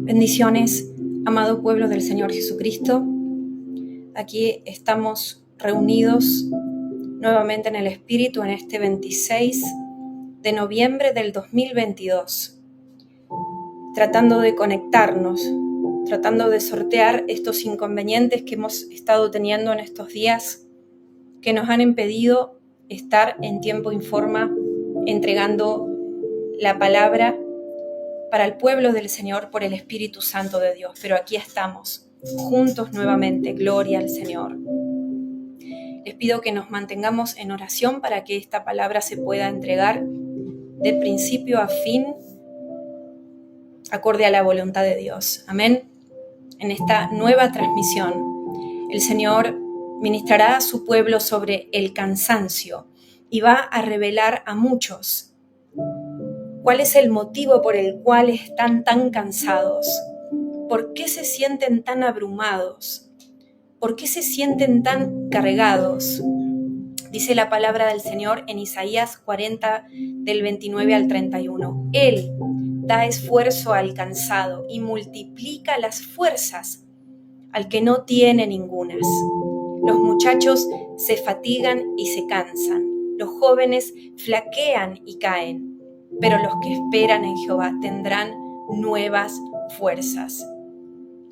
Bendiciones, amado pueblo del Señor Jesucristo. Aquí estamos reunidos nuevamente en el Espíritu en este 26 de noviembre del 2022, tratando de conectarnos, tratando de sortear estos inconvenientes que hemos estado teniendo en estos días, que nos han impedido estar en tiempo y forma entregando la palabra para el pueblo del Señor por el Espíritu Santo de Dios. Pero aquí estamos, juntos nuevamente, gloria al Señor. Les pido que nos mantengamos en oración para que esta palabra se pueda entregar de principio a fin, acorde a la voluntad de Dios. Amén. En esta nueva transmisión, el Señor ministrará a su pueblo sobre el cansancio y va a revelar a muchos cuál es el motivo por el cual están tan cansados, por qué se sienten tan abrumados, por qué se sienten tan cargados. Dice la palabra del Señor en Isaías 40, del 29 al 31. Él da esfuerzo al cansado y multiplica las fuerzas al que no tiene ningunas. Los muchachos se fatigan y se cansan. Los jóvenes flaquean y caen. Pero los que esperan en Jehová tendrán nuevas fuerzas.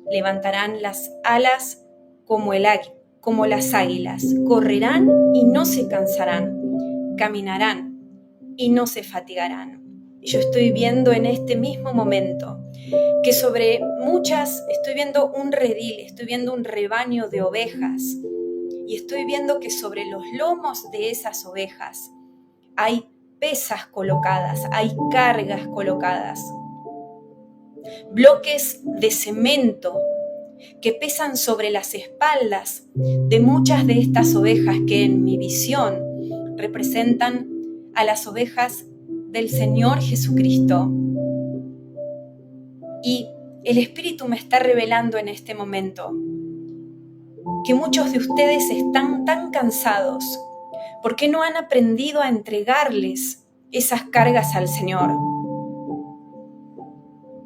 Levantarán las alas como las águilas. Correrán y no se cansarán. Caminarán y no se fatigarán. Yo estoy viendo en este mismo momento que sobre muchas, estoy viendo un redil, estoy viendo un rebaño de ovejas y estoy viendo que sobre los lomos de esas ovejas hay pesas colocadas, hay cargas colocadas, bloques de cemento que pesan sobre las espaldas de muchas de estas ovejas que en mi visión representan a las ovejas del Señor Jesucristo. Y el Espíritu me está revelando en este momento que muchos de ustedes están tan cansados porque no han aprendido a entregarles esas cargas al Señor.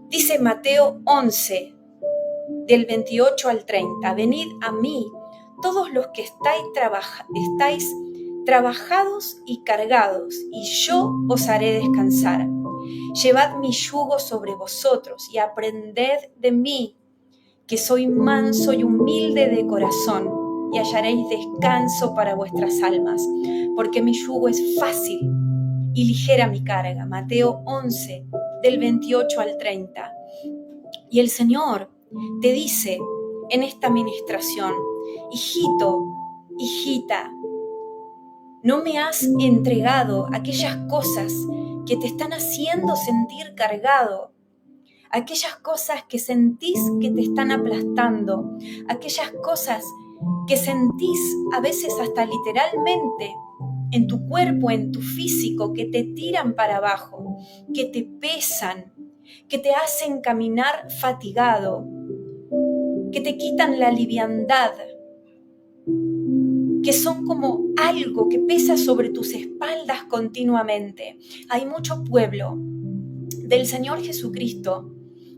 Dice Mateo 11, del 28 al 30, venid a mí, todos los que estáis trabajados y cargados, y yo os haré descansar. Llevad mi yugo sobre vosotros y aprended de mí, que soy manso y humilde de corazón, y hallaréis descanso para vuestras almas, porque mi yugo es fácil y ligera mi carga. Mateo 11, del 28 al 30. Y el Señor te dice en esta ministración, hijito, hijita, ¿no me has entregado aquellas cosas que te están haciendo sentir cargado? Aquellas cosas que sentís que te están aplastando, aquellas cosas que sentís a veces hasta literalmente en tu cuerpo, en tu físico, que te tiran para abajo, que te pesan, que te hacen caminar fatigado, que te quitan la liviandad, que son como algo que pesa sobre tus espaldas continuamente. Hay mucho pueblo del Señor Jesucristo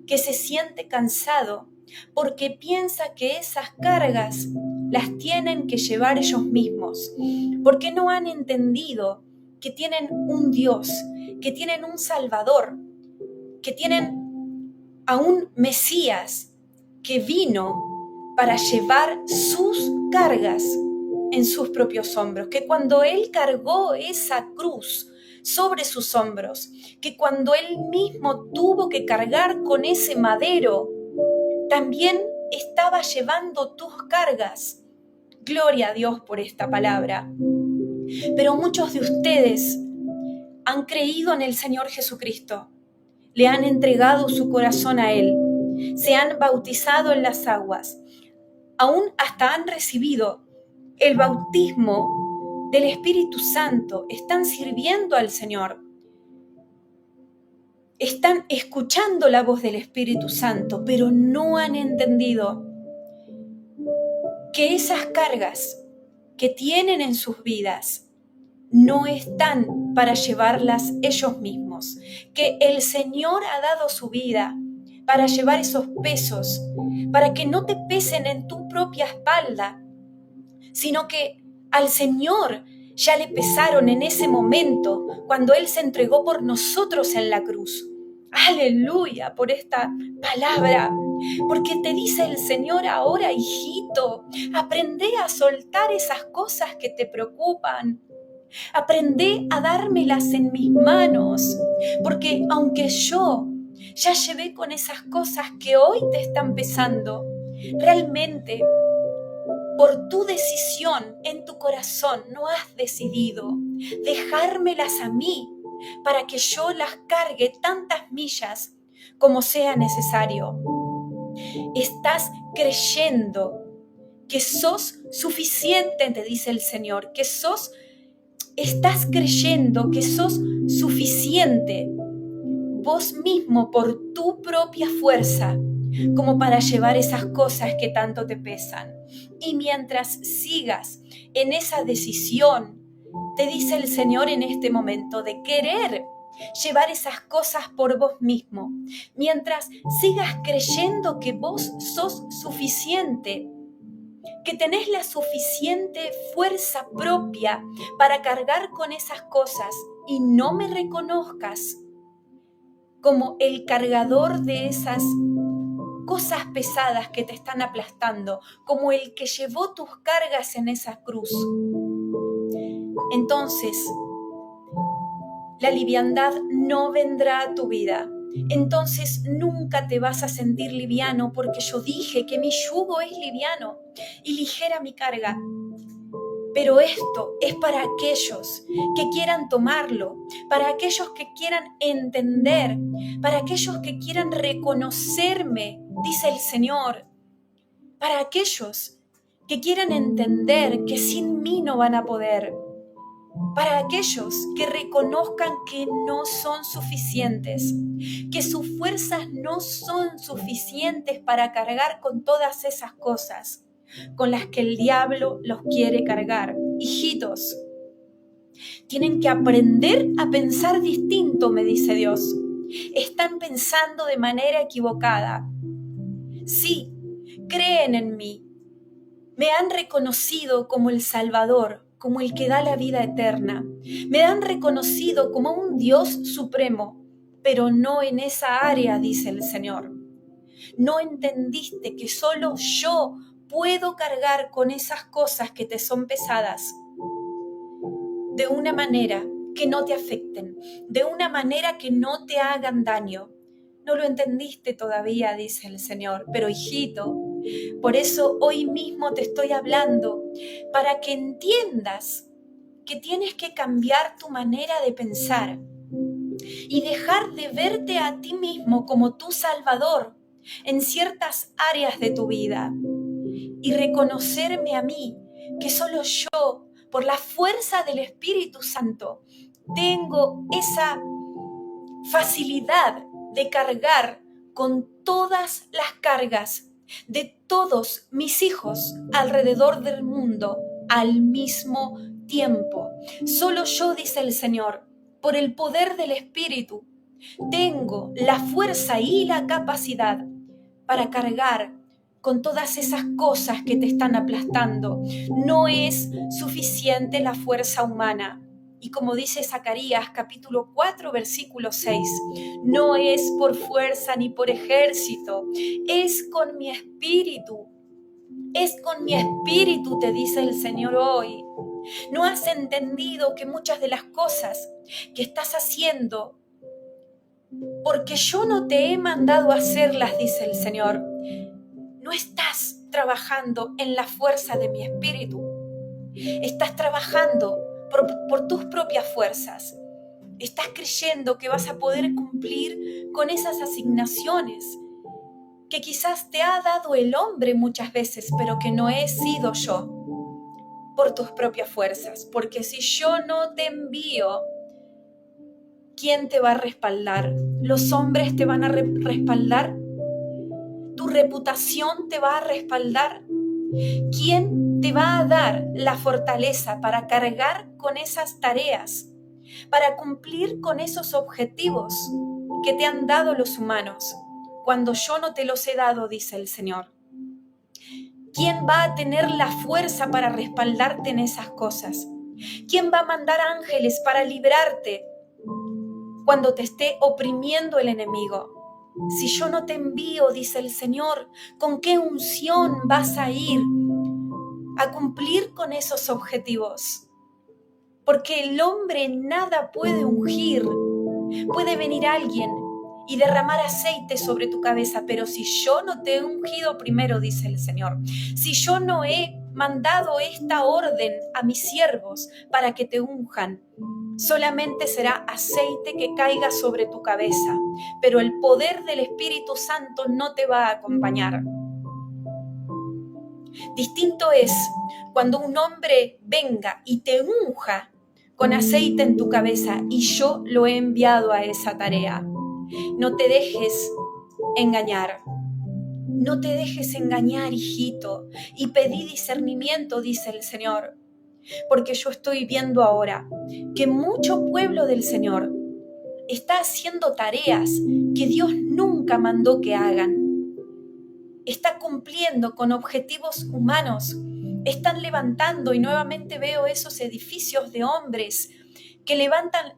que se siente cansado porque piensa que esas cargas las tienen que llevar ellos mismos, porque no han entendido que tienen un Dios, que tienen un Salvador, que tienen a un Mesías que vino para llevar sus cargas en sus propios hombros, que cuando Él cargó esa cruz sobre sus hombros, que cuando Él mismo tuvo que cargar con ese madero, también estaba llevando tus cargas. Gloria a Dios por esta palabra. Pero muchos de ustedes han creído en el Señor Jesucristo, le han entregado su corazón a Él, se han bautizado en las aguas, aún hasta han recibido el bautismo del Espíritu Santo, están sirviendo al Señor, están escuchando la voz del Espíritu Santo, pero no han entendido que esas cargas que tienen en sus vidas no están para llevarlas ellos mismos, que el Señor ha dado su vida para llevar esos pesos, para que no te pesen en tu propia espalda, sino que al Señor ya le pesaron en ese momento cuando Él se entregó por nosotros en la cruz. Aleluya por esta palabra, porque te dice el Señor ahora, hijito, aprende a soltar esas cosas que te preocupan. Aprende a dármelas en mis manos, porque aunque yo ya llevé con esas cosas que hoy te están pesando, realmente por tu decisión en tu corazón no has decidido dejármelas a mí para que yo las cargue tantas millas como sea necesario. Estás creyendo que sos suficiente, te dice el Señor, estás creyendo que sos suficiente vos mismo por tu propia fuerza como para llevar esas cosas que tanto te pesan. Y mientras sigas en esa decisión, te dice el Señor en este momento de querer llevar esas cosas por vos mismo, mientras sigas creyendo que vos sos suficiente, que tenés la suficiente fuerza propia para cargar con esas cosas y no me reconozcas como el cargador de esas cosas pesadas que te están aplastando, como el que llevó tus cargas en esa cruz. Entonces, la liviandad no vendrá a tu vida. Entonces nunca te vas a sentir liviano, porque yo dije que mi yugo es liviano y ligera mi carga. Pero esto es para aquellos que quieran tomarlo, para aquellos que quieran entender, para aquellos que quieran reconocerme, dice el Señor, para aquellos que quieran entender que sin mí no van a poder, para aquellos que reconozcan que no son suficientes, que sus fuerzas no son suficientes para cargar con todas esas cosas con las que el diablo los quiere cargar. Hijitos, tienen que aprender a pensar distinto, me dice Dios. Están pensando de manera equivocada. Sí, creen en mí. Me han reconocido como el Salvador, como el que da la vida eterna. Me han reconocido como un Dios supremo, pero no en esa área, dice el Señor. No entendiste que solo yo puedo cargar con esas cosas que te son pesadas de una manera que no te afecten, de una manera que no te hagan daño. No lo entendiste todavía, dice el Señor, pero hijito, por eso hoy mismo te estoy hablando, para que entiendas que tienes que cambiar tu manera de pensar y dejar de verte a ti mismo como tu Salvador en ciertas áreas de tu vida y reconocerme a mí, que solo yo, por la fuerza del Espíritu Santo, tengo esa facilidad de cargar con todas las cargas de todos mis hijos alrededor del mundo al mismo tiempo. Solo yo, dice el Señor, por el poder del Espíritu, tengo la fuerza y la capacidad para cargar con todas esas cosas que te están aplastando. No es suficiente la fuerza humana. Y como dice Zacarías capítulo 4 versículo 6, no es por fuerza ni por ejército, es con mi espíritu. Es con mi espíritu, te dice el Señor hoy. ¿No has entendido que muchas de las cosas que estás haciendo, porque yo no te he mandado a hacerlas, dice el Señor, no estás trabajando en la fuerza de mi espíritu? Estás trabajando por tus propias fuerzas. Estás creyendo que vas a poder cumplir con esas asignaciones que quizás te ha dado el hombre muchas veces, pero que no he sido yo, por tus propias fuerzas. Porque si yo no te envío, ¿quién te va a respaldar? ¿Los hombres te van a respaldar? ¿Tu reputación te va a respaldar? ¿Quién te va a dar la fortaleza para cargar con esas tareas, para cumplir con esos objetivos que te han dado los humanos, cuando yo no te los he dado, dice el Señor? ¿Quién va a tener la fuerza para respaldarte en esas cosas? ¿Quién va a mandar ángeles para librarte cuando te esté oprimiendo el enemigo? Si yo no te envío, dice el Señor, ¿con qué unción vas a ir a cumplir con esos objetivos? Porque el hombre nada puede ungir. Puede venir alguien y derramar aceite sobre tu cabeza, pero si yo no te he ungido primero, dice el Señor, si yo no he mandado esta orden a mis siervos para que te unjan, solamente será aceite que caiga sobre tu cabeza, pero el poder del Espíritu Santo no te va a acompañar. Distinto es cuando un hombre venga y te unja con aceite en tu cabeza y yo lo he enviado a esa tarea. No te dejes engañar. No te dejes engañar, hijito, y pedí discernimiento, dice el Señor, porque yo estoy viendo ahora que mucho pueblo del Señor está haciendo tareas que Dios nunca mandó que hagan. Está cumpliendo con objetivos humanos. Están levantando, y nuevamente veo esos edificios de hombres que levantan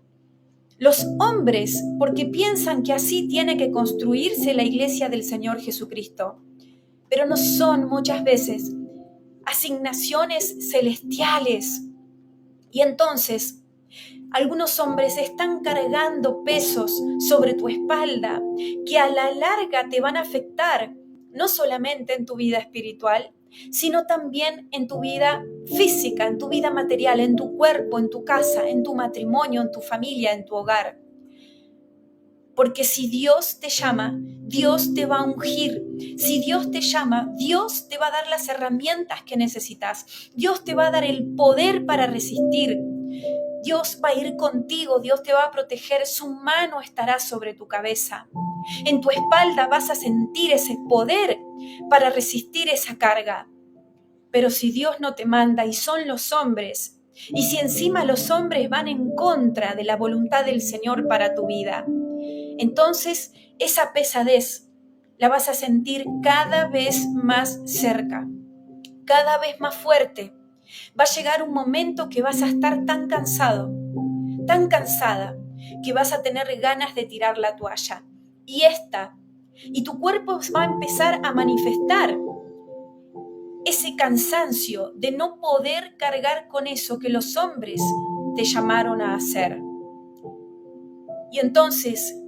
los hombres porque piensan que así tiene que construirse la iglesia del Señor Jesucristo. Pero no son muchas veces asignaciones celestiales. Y entonces algunos hombres están cargando pesos sobre tu espalda que a la larga te van a afectar, no solamente en tu vida espiritual, sino también en tu vida física, en tu vida material, en tu cuerpo, en tu casa, en tu matrimonio, en tu familia, en tu hogar. Porque si Dios te llama, Dios te va a ungir. Si Dios te llama, Dios te va a dar las herramientas que necesitas. Dios te va a dar el poder para resistir. Dios va a ir contigo, Dios te va a proteger, su mano estará sobre tu cabeza. En tu espalda vas a sentir ese poder para resistir esa carga. Pero si Dios no te manda y son los hombres, y si encima los hombres van en contra de la voluntad del Señor para tu vida, entonces esa pesadez la vas a sentir cada vez más cerca, cada vez más fuerte. Va a llegar un momento que vas a estar tan cansado, tan cansada, que vas a tener ganas de tirar la toalla. Y tu cuerpo va a empezar a manifestar ese cansancio de no poder cargar con eso que los hombres te llamaron a hacer. Y entonces,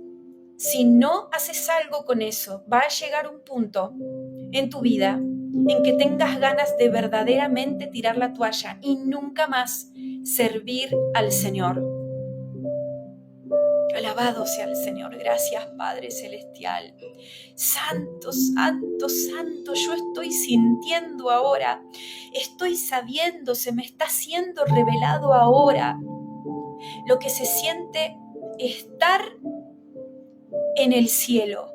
si no haces algo con eso, va a llegar un punto en tu vida en que tengas ganas de verdaderamente tirar la toalla y nunca más servir al Señor. Alabado sea el Señor. Gracias, Padre Celestial. Santo, santo, santo, yo estoy sintiendo ahora, estoy sabiendo, se me está siendo revelado ahora lo que se siente estar en el cielo.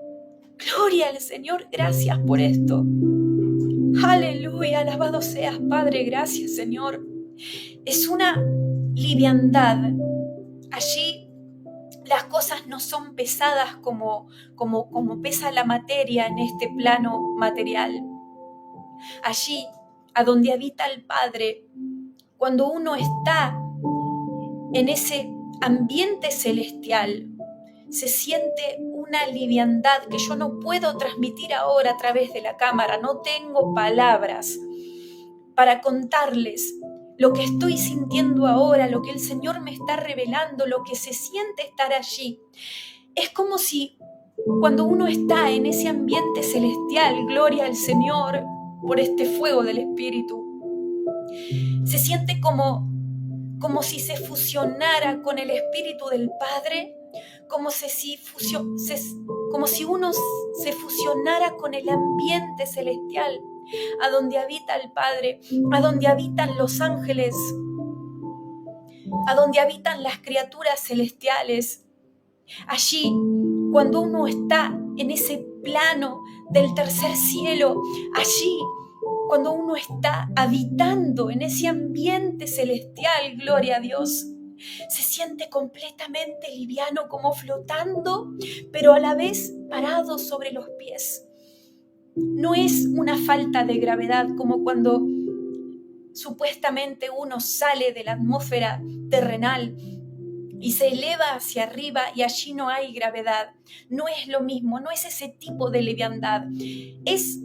Gloria al Señor, gracias por esto. Aleluya, alabado seas, Padre, gracias, Señor. Es una liviandad. Allí las cosas no son pesadas como pesa la materia en este plano material. Allí, a donde habita el Padre, cuando uno está en ese ambiente celestial, se siente una liviandad que yo no puedo transmitir ahora a través de la cámara. No tengo palabras para contarles lo que estoy sintiendo ahora, lo que el Señor me está revelando, lo que se siente estar allí. Es como si cuando uno está en ese ambiente celestial, gloria al Señor por este fuego del Espíritu, se siente como si se fusionara con el Espíritu del Padre, como si uno se fusionara con el ambiente celestial, a donde habita el Padre, a donde habitan los ángeles, a donde habitan las criaturas celestiales. Allí, cuando uno está en ese plano del tercer cielo, allí, cuando uno está habitando en ese ambiente celestial, gloria a Dios, se siente completamente liviano, como flotando, pero a la vez parado sobre los pies. No es una falta de gravedad como cuando supuestamente uno sale de la atmósfera terrenal y se eleva hacia arriba y allí no hay gravedad. No es lo mismo, no es ese tipo de liviandad. Es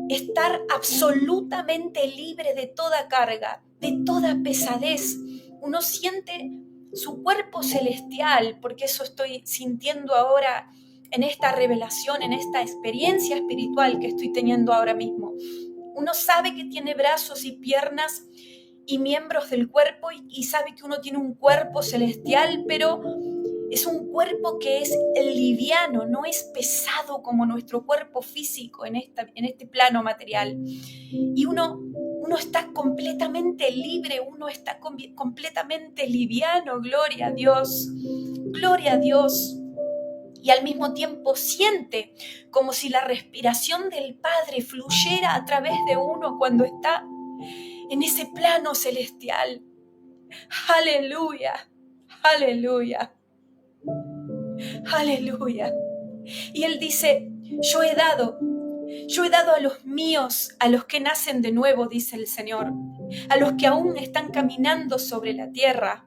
estar absolutamente libre de toda carga, de toda pesadez. Uno siente su cuerpo celestial, porque eso estoy sintiendo ahora en esta revelación, en esta experiencia espiritual que estoy teniendo ahora mismo. Uno sabe que tiene brazos y piernas y miembros del cuerpo y sabe que uno tiene un cuerpo celestial, pero es un cuerpo que es liviano, no es pesado como nuestro cuerpo físico en este plano material. Y uno está completamente libre, uno está completamente liviano, gloria a Dios, gloria a Dios. Y al mismo tiempo siente como si la respiración del Padre fluyera a través de uno cuando está en ese plano celestial. Aleluya, aleluya, aleluya. Y Él dice, yo he dado a los míos, a los que nacen de nuevo, dice el Señor, a los que aún están caminando sobre la tierra.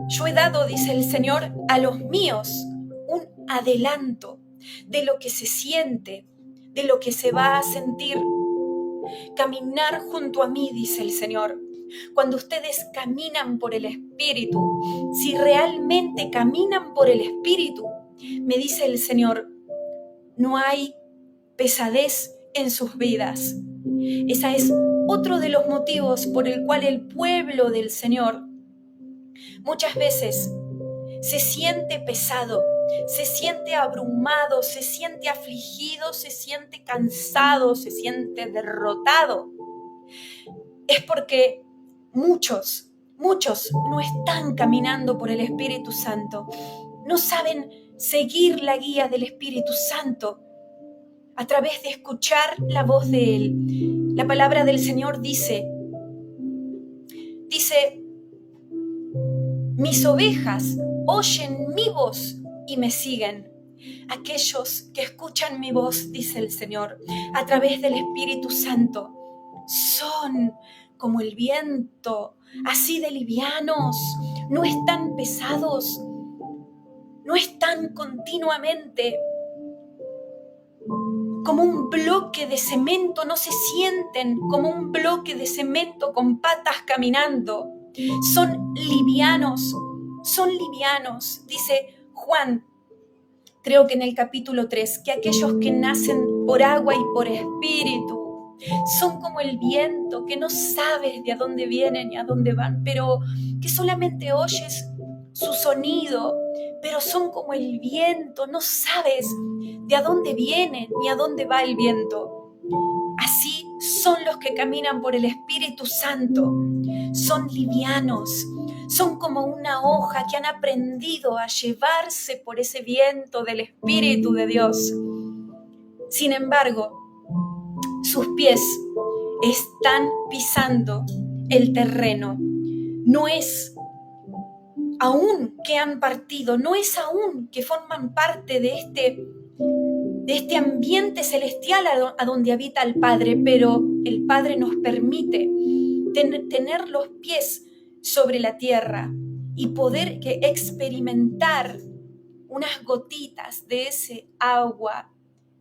Yo he dado, dice el Señor, a los míos un adelanto de lo que se siente, de lo que se va a sentir. Caminar junto a mí, dice el Señor. Cuando ustedes caminan por el Espíritu, si realmente caminan por el Espíritu, me dice el Señor, no hay pesadez en sus vidas. Ese es otro de los motivos por el cual el pueblo del Señor muchas veces se siente pesado, se siente abrumado, se siente afligido, se siente cansado, se siente derrotado. Es porque muchos no están caminando por el Espíritu Santo, no saben seguir la guía del Espíritu Santo a través de escuchar la voz de Él. La palabra del Señor dice, mis ovejas oyen mi voz y me siguen. Aquellos que escuchan mi voz, dice el Señor, a través del Espíritu Santo, son como el viento, así de livianos, no están pesados, no están continuamente como un bloque de cemento, no se sienten como un bloque de cemento con patas caminando. Son livianos, dice Juan, creo que en el capítulo 3, que aquellos que nacen por agua y por espíritu son como el viento, que no sabes de a dónde vienen ni a dónde van, pero que solamente oyes su sonido, pero son como el viento, no sabes de a dónde viene ni a dónde va el viento. Así son los que caminan por el Espíritu Santo, son livianos, son como una hoja que han aprendido a llevarse por ese viento del Espíritu de Dios. Sin embargo, sus pies están pisando el terreno. No es aún que han partido, no es aún que forman parte de este ambiente celestial a donde habita el Padre, pero el Padre nos permite tener los pies sobre la tierra y poder experimentar unas gotitas de ese agua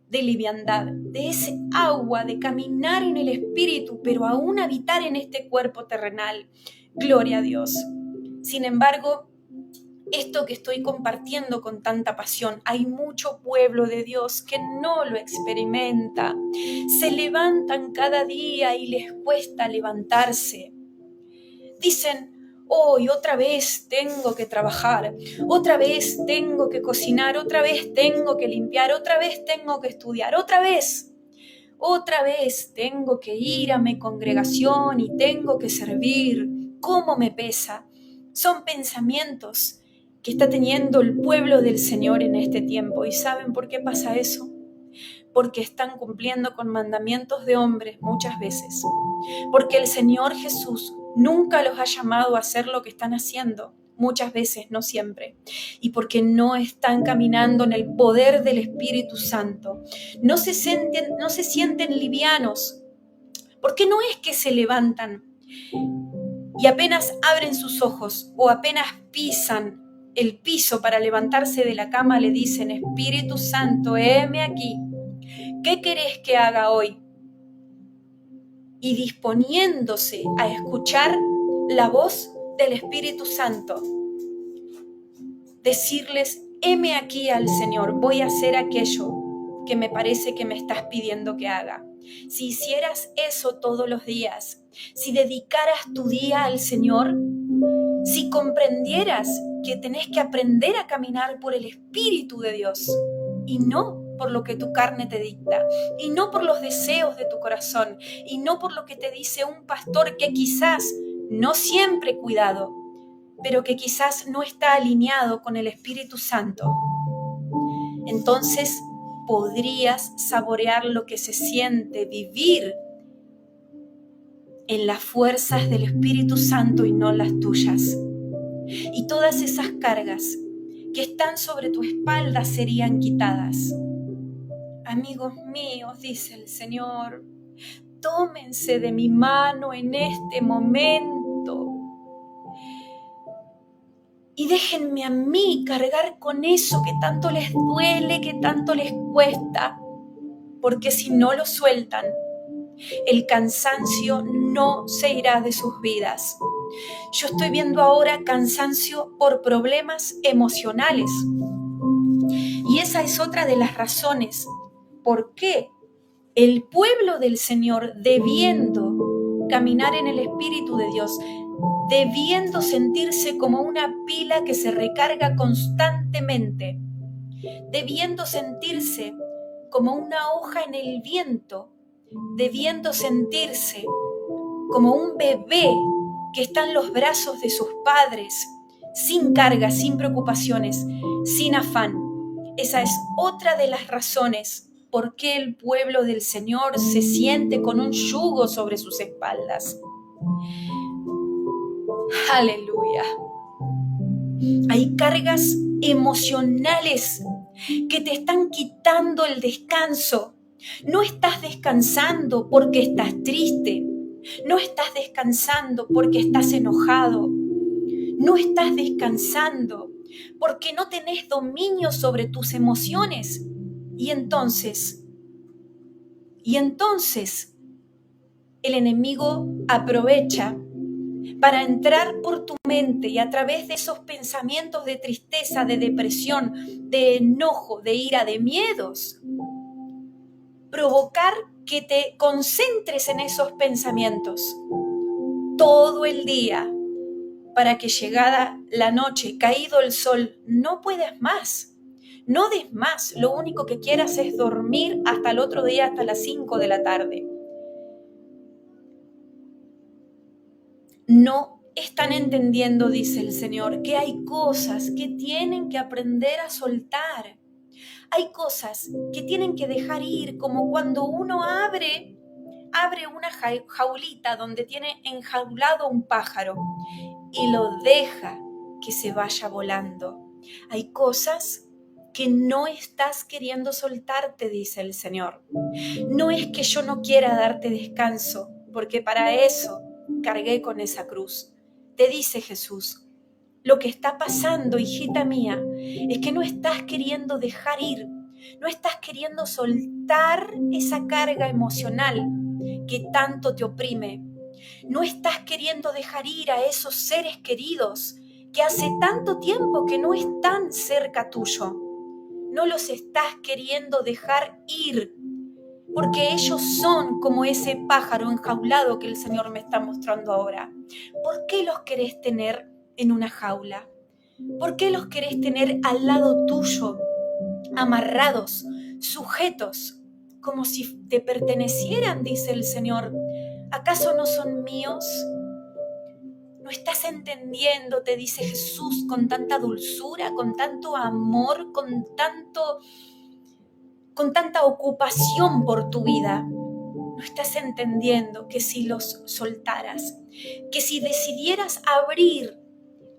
de liviandad, de ese agua de caminar en el Espíritu, pero aún habitar en este cuerpo terrenal. Gloria a Dios. Sin embargo, esto que estoy compartiendo con tanta pasión, hay mucho pueblo de Dios que no lo experimenta. Se levantan cada día y les cuesta levantarse. Dicen, hoy otra vez tengo que trabajar, otra vez tengo que cocinar, otra vez tengo que limpiar, otra vez tengo que estudiar, otra vez tengo que ir a mi congregación y tengo que servir. ¿Cómo me pesa? Son pensamientos que está teniendo el pueblo del Señor en este tiempo. ¿Y saben por qué pasa eso? porque están cumpliendo con mandamientos de hombres muchas veces, porque el Señor Jesús nunca los ha llamado a hacer lo que están haciendo, muchas veces, no siempre, y porque no están caminando en el poder del Espíritu Santo. No se sienten livianos, porque no es que se levantan y apenas abren sus ojos o apenas pisan el piso para levantarse de la cama le dicen: Espíritu Santo, heme aquí, ¿qué querés que haga hoy? Y disponiéndose a escuchar la voz del Espíritu Santo, decirles: heme aquí al Señor, voy a hacer aquello que me parece que me estás pidiendo que haga. Si hicieras eso todos los días, si dedicaras tu día al Señor, si comprendieras que tenés que aprender a caminar por el Espíritu de Dios y no por lo que tu carne te dicta, y no por los deseos de tu corazón, y no por lo que te dice un pastor que quizás, no siempre, cuidado, pero que quizás no está alineado con el Espíritu Santo, entonces podrías saborear lo que se siente vivir en las fuerzas del Espíritu Santo y no las tuyas. Y todas esas cargas que están sobre tu espalda serían quitadas. Amigos míos, dice el Señor, tómense de mi mano en este momento y déjenme a mí cargar con eso que tanto les duele, que tanto les cuesta, porque si no lo sueltan, el cansancio no se irá de sus vidas. Yo estoy viendo ahora cansancio por problemas emocionales. Y esa es otra de las razones por qué el pueblo del Señor, debiendo caminar en el Espíritu de Dios, debiendo sentirse como una pila que se recarga constantemente, debiendo sentirse como una hoja en el viento, debiendo sentirse como un bebé que está en los brazos de sus padres, sin cargas, sin preocupaciones, sin afán. Esa es otra de las razones por qué el pueblo del Señor se siente con un yugo sobre sus espaldas. ¡Aleluya! Hay cargas emocionales que te están quitando el descanso. No estás descansando porque estás triste. No estás descansando porque estás enojado. No estás descansando porque no tenés dominio sobre tus emociones. Y entonces el enemigo aprovecha para entrar por tu mente y a través de esos pensamientos de tristeza, de depresión, de enojo, de ira, de miedos, provocar que te concentres en esos pensamientos todo el día, para que llegada la noche, caído el sol, no puedas más, no des más, lo único que quieras es dormir hasta el otro día, hasta las 5 de la tarde. No están entendiendo, dice el Señor, que hay cosas que tienen que aprender a soltar. Hay cosas que tienen que dejar ir, como cuando uno abre una jaulita donde tiene enjaulado un pájaro y lo deja que se vaya volando. Hay cosas que no estás queriendo soltarte, dice el Señor. No es que yo no quiera darte descanso, porque para eso cargué con esa cruz. Te dice Jesús, lo que está pasando, hijita mía, es que no estás queriendo dejar ir, no estás queriendo soltar esa carga emocional que tanto te oprime. No estás queriendo dejar ir a esos seres queridos que hace tanto tiempo que no están cerca tuyo. No los estás queriendo dejar ir, porque ellos son como ese pájaro enjaulado que el Señor me está mostrando ahora. ¿Por qué los querés tener en una jaula? ¿Por qué los querés tener al lado tuyo, amarrados, sujetos, como si te pertenecieran, dice el Señor? ¿Acaso no son míos? ¿No estás entendiendo, te dice Jesús, con tanta dulzura, con tanto amor, con con tanta ocupación por tu vida, no estás entendiendo que si los soltaras, que si decidieras abrir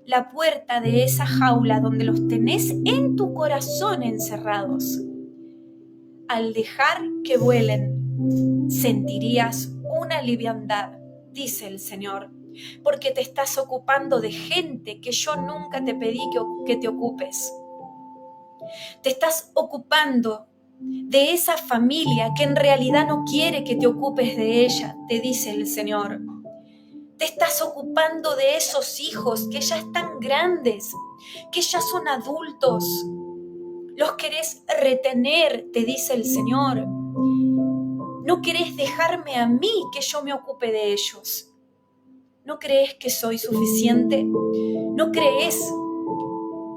la puerta de esa jaula donde los tenés en tu corazón encerrados, al dejar que vuelen, sentirías una liviandad, dice el Señor, porque te estás ocupando de gente que yo nunca te pedí que te ocupes. Te estás ocupando de esa familia que en realidad no quiere que te ocupes de ella, te dice el Señor. Te estás ocupando de esos hijos que ya están grandes, que ya son adultos. Los querés retener, te dice el Señor. No querés dejarme a mí que yo me ocupe de ellos. ¿No crees que soy suficiente? ¿No crees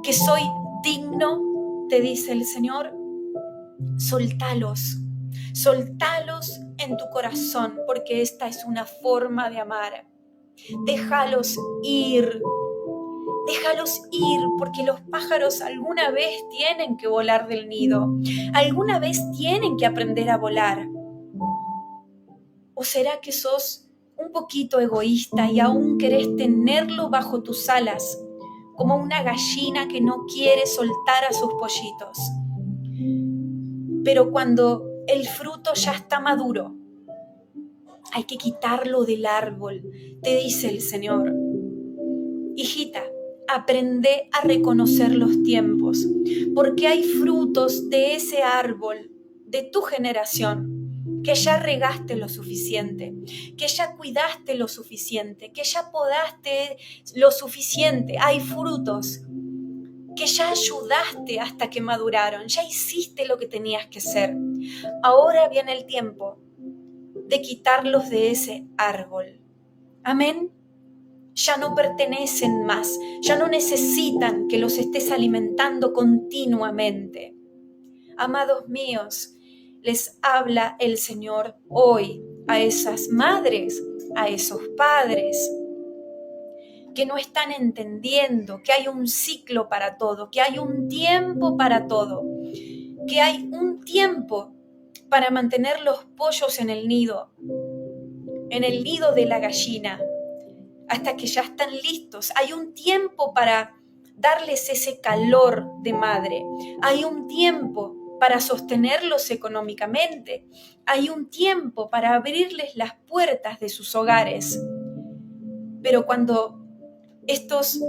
que soy digno? Te dice el Señor. Soltalos en tu corazón, porque esta es una forma de amar. Déjalos ir, porque los pájaros alguna vez tienen que volar del nido, alguna vez tienen que aprender a volar. ¿O será que sos un poquito egoísta y aún querés tenerlo bajo tus alas, como una gallina que no quiere soltar a sus pollitos? Pero cuando el fruto ya está maduro, hay que quitarlo del árbol, te dice el Señor. Hijita, aprende a reconocer los tiempos, porque hay frutos de ese árbol, de tu generación, que ya regaste lo suficiente, que ya cuidaste lo suficiente, que ya podaste lo suficiente. Hay frutos que ya ayudaste hasta que maduraron, ya hiciste lo que tenías que hacer. Ahora viene el tiempo de quitarlos de ese árbol. Amén. Ya no pertenecen más, ya no necesitan que los estés alimentando continuamente. Amados míos, les habla el Señor hoy a esas madres, a esos padres que no están entendiendo que hay un ciclo para todo, que hay un tiempo para todo, que hay un tiempo para mantener los pollos en el nido de la gallina, hasta que ya están listos. Hay un tiempo para darles ese calor de madre. Hay un tiempo para sostenerlos económicamente. Hay un tiempo para abrirles las puertas de sus hogares. Pero cuando estos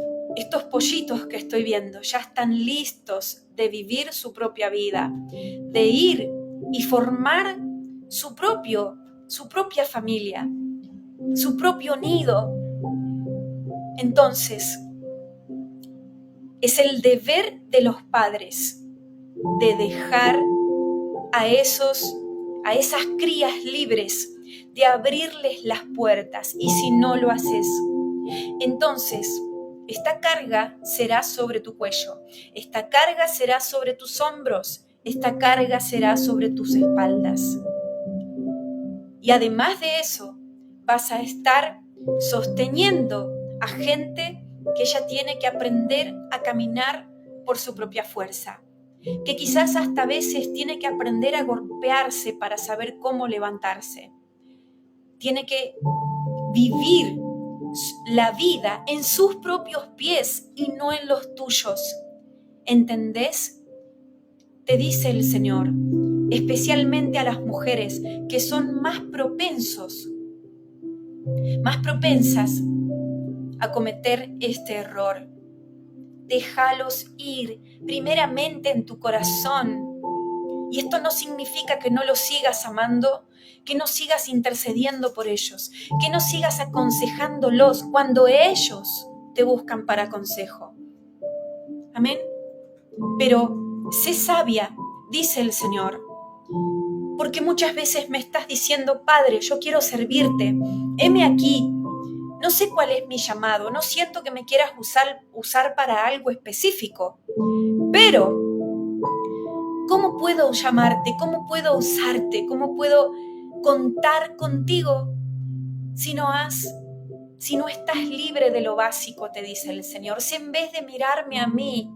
pollitos que estoy viendo ya están listos de vivir su propia vida, de ir y formar su propia familia, su propio nido, entonces es el deber de los padres de dejar a esas crías libres, de abrirles las puertas. Y si no lo haces, entonces esta carga será sobre tu cuello, esta carga será sobre tus hombros, esta carga será sobre tus espaldas. Y además de eso, vas a estar sosteniendo a gente que ya tiene que aprender a caminar por su propia fuerza, que quizás hasta a veces tiene que aprender a golpearse para saber cómo levantarse. Tiene que vivir la vida en sus propios pies y no en los tuyos. ¿Entendés? Te dice el Señor, especialmente a las mujeres que son más propensas a cometer este error. Déjalos ir primeramente en tu corazón. Y esto no significa que no los sigas amando, que no sigas intercediendo por ellos, que no sigas aconsejándolos cuando ellos te buscan para consejo. Amén. Pero sé sabia, dice el Señor, porque muchas veces me estás diciendo: Padre, yo quiero servirte, heme aquí, no sé cuál es mi llamado, no siento que me quieras usar para algo específico, pero ¿cómo puedo llamarte? ¿Cómo puedo usarte? ¿Cómo puedo contar contigo si no estás libre de lo básico? Te dice el Señor. Si en vez de mirarme a mí,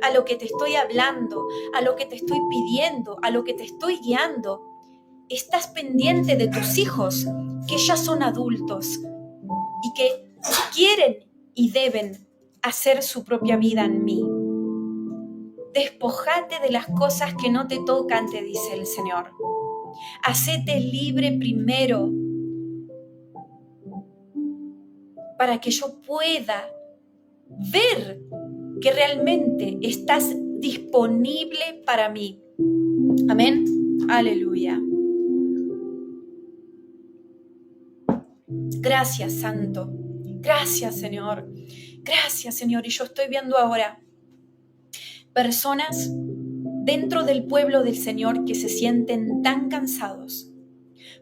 a lo que te estoy hablando, a lo que te estoy pidiendo, a lo que te estoy guiando. Estás pendiente de tus hijos, que ya son adultos y que quieren y deben hacer su propia vida en mí. Despojate de las cosas que no te tocan, te dice el Señor. Hacete libre primero para que yo pueda ver que realmente estás disponible para mí. Amén. Aleluya. Gracias, Santo. Gracias, Señor. Gracias, Señor. Y yo estoy viendo ahora personas dentro del pueblo del Señor que se sienten tan cansados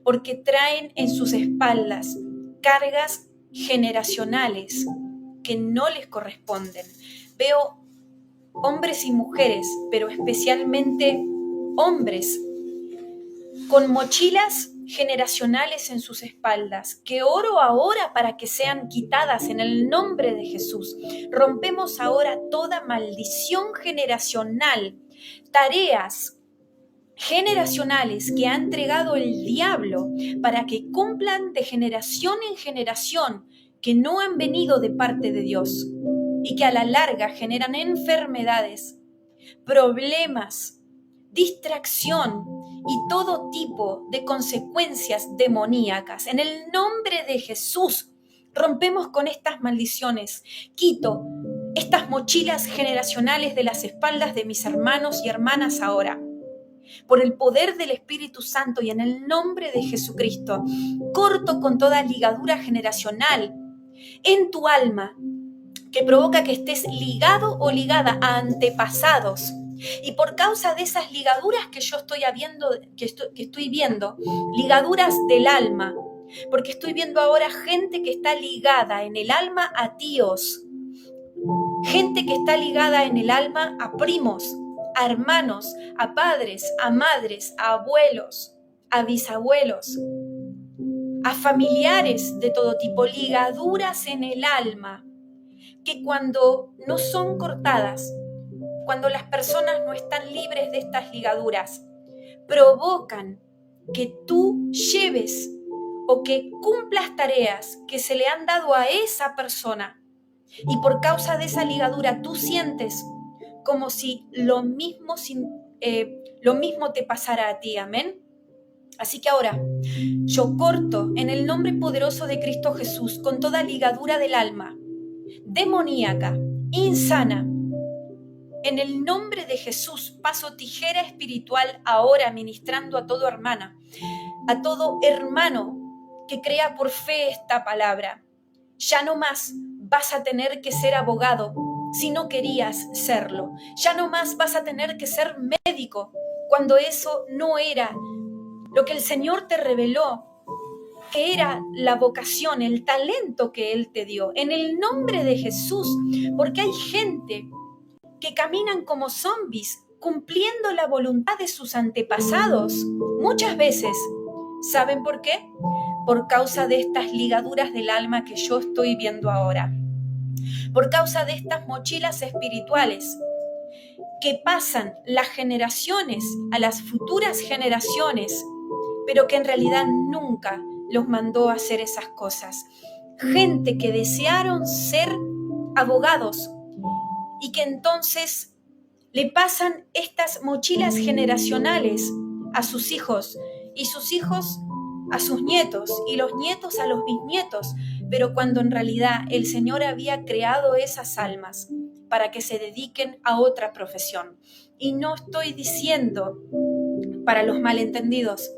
porque traen en sus espaldas cargas generacionales que no les corresponden. Veo hombres y mujeres, pero especialmente hombres, con mochilas generacionales en sus espaldas, que oro ahora para que sean quitadas en el nombre de Jesús. Rompemos ahora toda maldición generacional, tareas generacionales que ha entregado el diablo para que cumplan de generación en generación, que no han venido de parte de Dios y que a la larga generan enfermedades, problemas, distracción y todo tipo de consecuencias demoníacas. En el nombre de Jesús rompemos con estas maldiciones. Quito estas mochilas generacionales de las espaldas de mis hermanos y hermanas ahora. Por el poder del Espíritu Santo y en el nombre de Jesucristo, corto con toda ligadura generacional en tu alma que provoca que estés ligado o ligada a antepasados. Y por causa de esas ligaduras que yo estoy viendo, ligaduras del alma, porque estoy viendo ahora gente que está ligada en el alma a tíos, gente que está ligada en el alma a primos, a hermanos, a padres, a madres, a abuelos, a bisabuelos, a familiares de todo tipo, ligaduras en el alma, que cuando no son cortadas, cuando las personas no están libres de estas ligaduras, provocan que tú lleves o que cumplas tareas que se le han dado a esa persona y por causa de esa ligadura tú sientes como si lo mismo te pasara a ti, amén. Así que ahora yo corto en el nombre poderoso de Cristo Jesús con toda ligadura del alma, demoníaca, insana. En el nombre de Jesús paso tijera espiritual ahora ministrando a todo hermana, a todo hermano que crea por fe esta palabra. Ya no más vas a tener que ser abogado si no querías serlo. Ya no más vas a tener que ser médico cuando eso no era lo que el Señor te reveló, que era la vocación, el talento que Él te dio. En el nombre de Jesús, porque hay gente que caminan como zombies, cumpliendo la voluntad de sus antepasados. Muchas veces, ¿saben por qué? Por causa de estas ligaduras del alma que yo estoy viendo ahora. Por causa de estas mochilas espirituales que pasan las generaciones a las futuras generaciones, pero que en realidad nunca los mandó a hacer esas cosas. Gente que desearon ser abogados y que entonces le pasan estas mochilas generacionales a sus hijos y sus hijos a sus nietos y los nietos a los bisnietos, pero cuando en realidad el Señor había creado esas almas para que se dediquen a otra profesión. Y no estoy diciendo, para los malentendidos,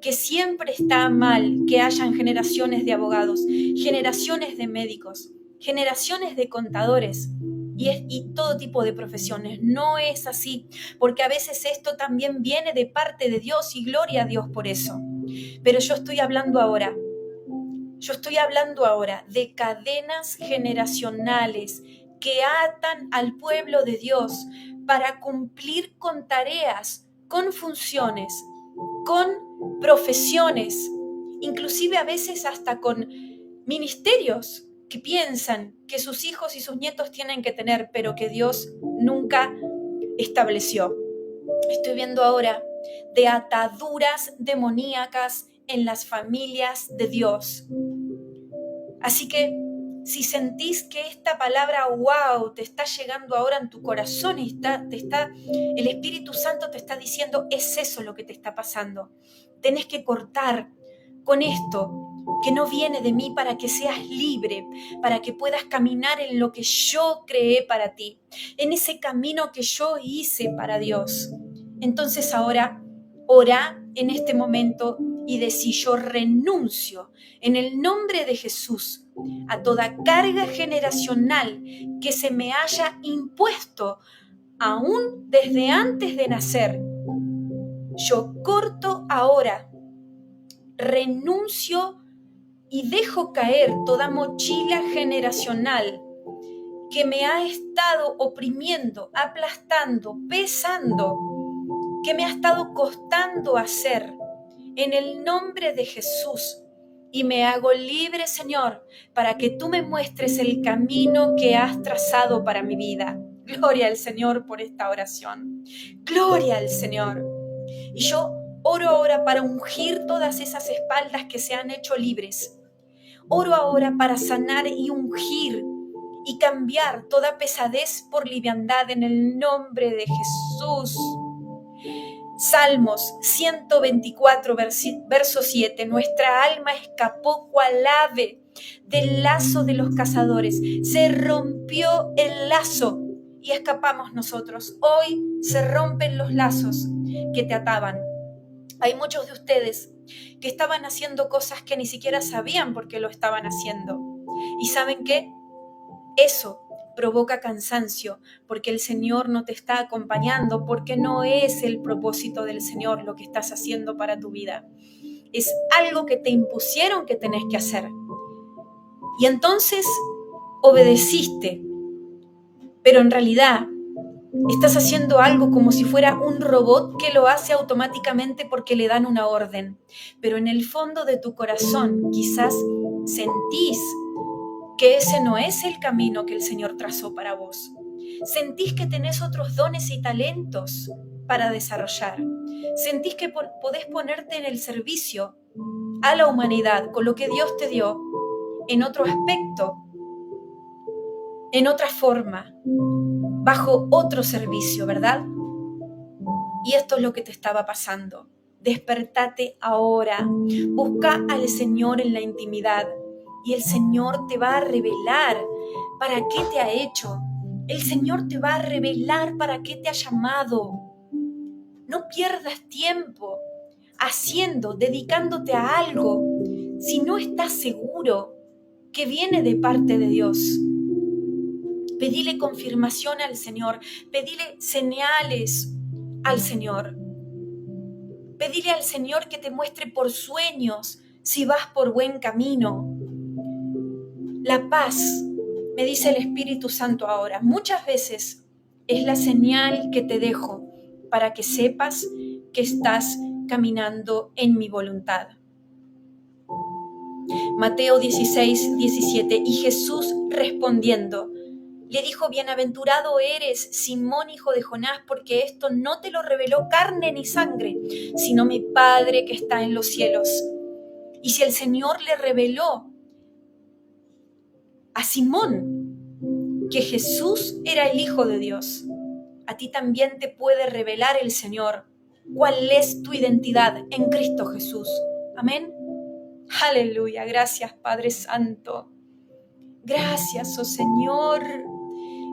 que siempre está mal que hayan generaciones de abogados, generaciones de médicos, generaciones de contadores y todo tipo de profesiones. No es así, porque a veces esto también viene de parte de Dios y gloria a Dios por eso. Pero yo estoy hablando ahora de cadenas generacionales que atan al pueblo de Dios para cumplir con tareas, con funciones, con profesiones, inclusive a veces hasta con ministerios que piensan que sus hijos y sus nietos tienen que tener, pero que Dios nunca estableció. Estoy viendo ahora de ataduras demoníacas en las familias de Dios. Así que si sentís que esta palabra wow te está llegando ahora en tu corazón y el Espíritu Santo te está diciendo, es eso lo que te está pasando. Tenés que cortar con esto que no viene de mí para que seas libre, para que puedas caminar en lo que yo creé para ti, en ese camino que yo hice para Dios. Entonces ahora ora en este momento y decí, yo renuncio en el nombre de Jesús a toda carga generacional que se me haya impuesto aún desde antes de nacer. Yo corto ahora, renuncio y dejo caer toda mochila generacional que me ha estado oprimiendo, aplastando, pesando, que me ha estado costando hacer. En el nombre de Jesús, y me hago libre, Señor, para que tú me muestres el camino que has trazado para mi vida. Gloria al Señor por esta oración. Gloria al Señor. Y yo oro ahora para ungir todas esas espaldas que se han hecho libres. Oro ahora para sanar y ungir y cambiar toda pesadez por liviandad en el nombre de Jesús. Salmos 124, verso 7. Nuestra alma escapó cual ave del lazo de los cazadores. Se rompió el lazo y escapamos nosotros. Hoy se rompen los lazos que te ataban. Hay muchos de ustedes que estaban haciendo cosas que ni siquiera sabían por qué lo estaban haciendo. ¿Y saben qué? Eso provoca cansancio, porque el Señor no te está acompañando, porque no es el propósito del Señor lo que estás haciendo para tu vida. Es algo que te impusieron que tenés que hacer. Y entonces obedeciste, pero en realidad estás haciendo algo como si fuera un robot que lo hace automáticamente porque le dan una orden. Pero en el fondo de tu corazón quizás sentís que ese no es el camino que el Señor trazó para vos. Sentís que tenés otros dones y talentos para desarrollar. Sentís que podés ponerte en el servicio a la humanidad con lo que Dios te dio en otro aspecto, en otra forma, bajo otro servicio, ¿verdad? Y esto es lo que te estaba pasando. Despertate ahora, busca al Señor en la intimidad y el Señor te va a revelar para qué te ha hecho. El Señor te va a revelar para qué te ha llamado. No pierdas tiempo dedicándote a algo si no estás seguro que viene de parte de Dios. Pedile confirmación al Señor, pedile señales al Señor. Pedile al Señor que te muestre por sueños si vas por buen camino. La paz, me dice el Espíritu Santo ahora, muchas veces es la señal que te dejo para que sepas que estás caminando en mi voluntad. Mateo 16, 17. Y Jesús respondiendo, le dijo, bienaventurado eres, Simón, hijo de Jonás, porque esto no te lo reveló carne ni sangre, sino mi Padre que está en los cielos. Y si el Señor le reveló a Simón que Jesús era el Hijo de Dios, a ti también te puede revelar el Señor cuál es tu identidad en Cristo Jesús. Amén. Aleluya. Gracias, Padre Santo. Gracias, oh Señor.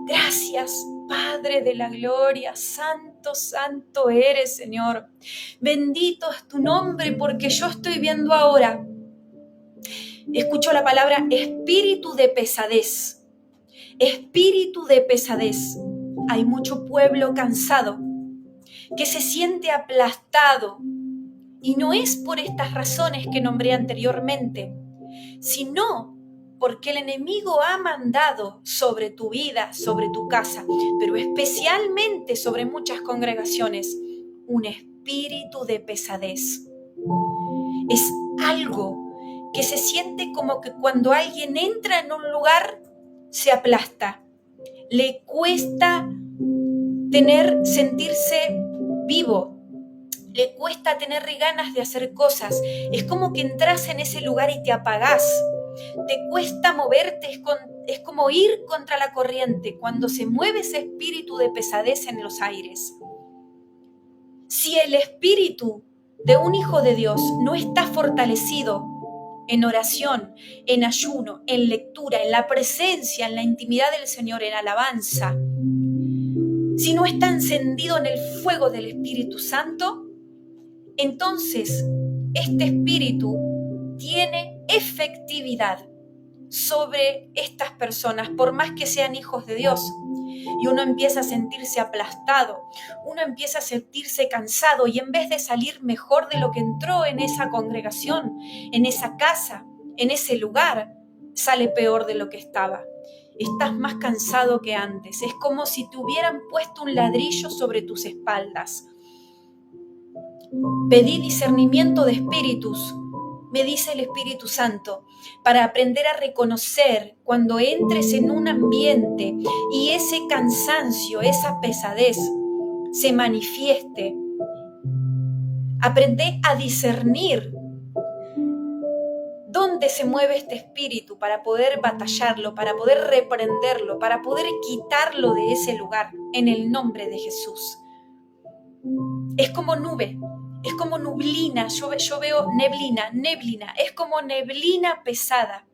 Gracias, Padre de la gloria. Santo, santo eres, Señor. Bendito es tu nombre, porque yo estoy viendo ahora. Escucho la palabra espíritu de pesadez. Espíritu de pesadez. Hay mucho pueblo cansado que se siente aplastado. Y no es por estas razones que nombré anteriormente, sino porque el enemigo ha mandado sobre tu vida, sobre tu casa, pero especialmente sobre muchas congregaciones, un espíritu de pesadez. Es algo que se siente como que cuando alguien entra en un lugar se aplasta. Le cuesta sentirse vivo. Le cuesta tener ganas de hacer cosas. Es como que entras en ese lugar y te apagás. Te cuesta moverte, es como ir contra la corriente cuando se mueve ese espíritu de pesadez en los aires. Si el espíritu de un hijo de Dios no está fortalecido en oración, en ayuno, en lectura, en la presencia, en la intimidad del Señor, en alabanza, si no está encendido en el fuego del Espíritu Santo, entonces este espíritu tiene efectividad sobre estas personas, por más que sean hijos de Dios. Y uno empieza a sentirse aplastado, uno empieza a sentirse cansado y en vez de salir mejor de lo que entró en esa congregación, en esa casa, en ese lugar, sale peor de lo que estaba. Estás más cansado que antes. Es como si te hubieran puesto un ladrillo sobre tus espaldas. Pedí discernimiento de espíritus, me dice el Espíritu Santo, para aprender a reconocer cuando entres en un ambiente y ese cansancio, esa pesadez se manifieste. Aprende a discernir dónde se mueve este espíritu para poder batallarlo, para poder reprenderlo, para poder quitarlo de ese lugar en el nombre de Jesús. Es como nube. Es como nublina, yo veo neblina, es como neblina pesada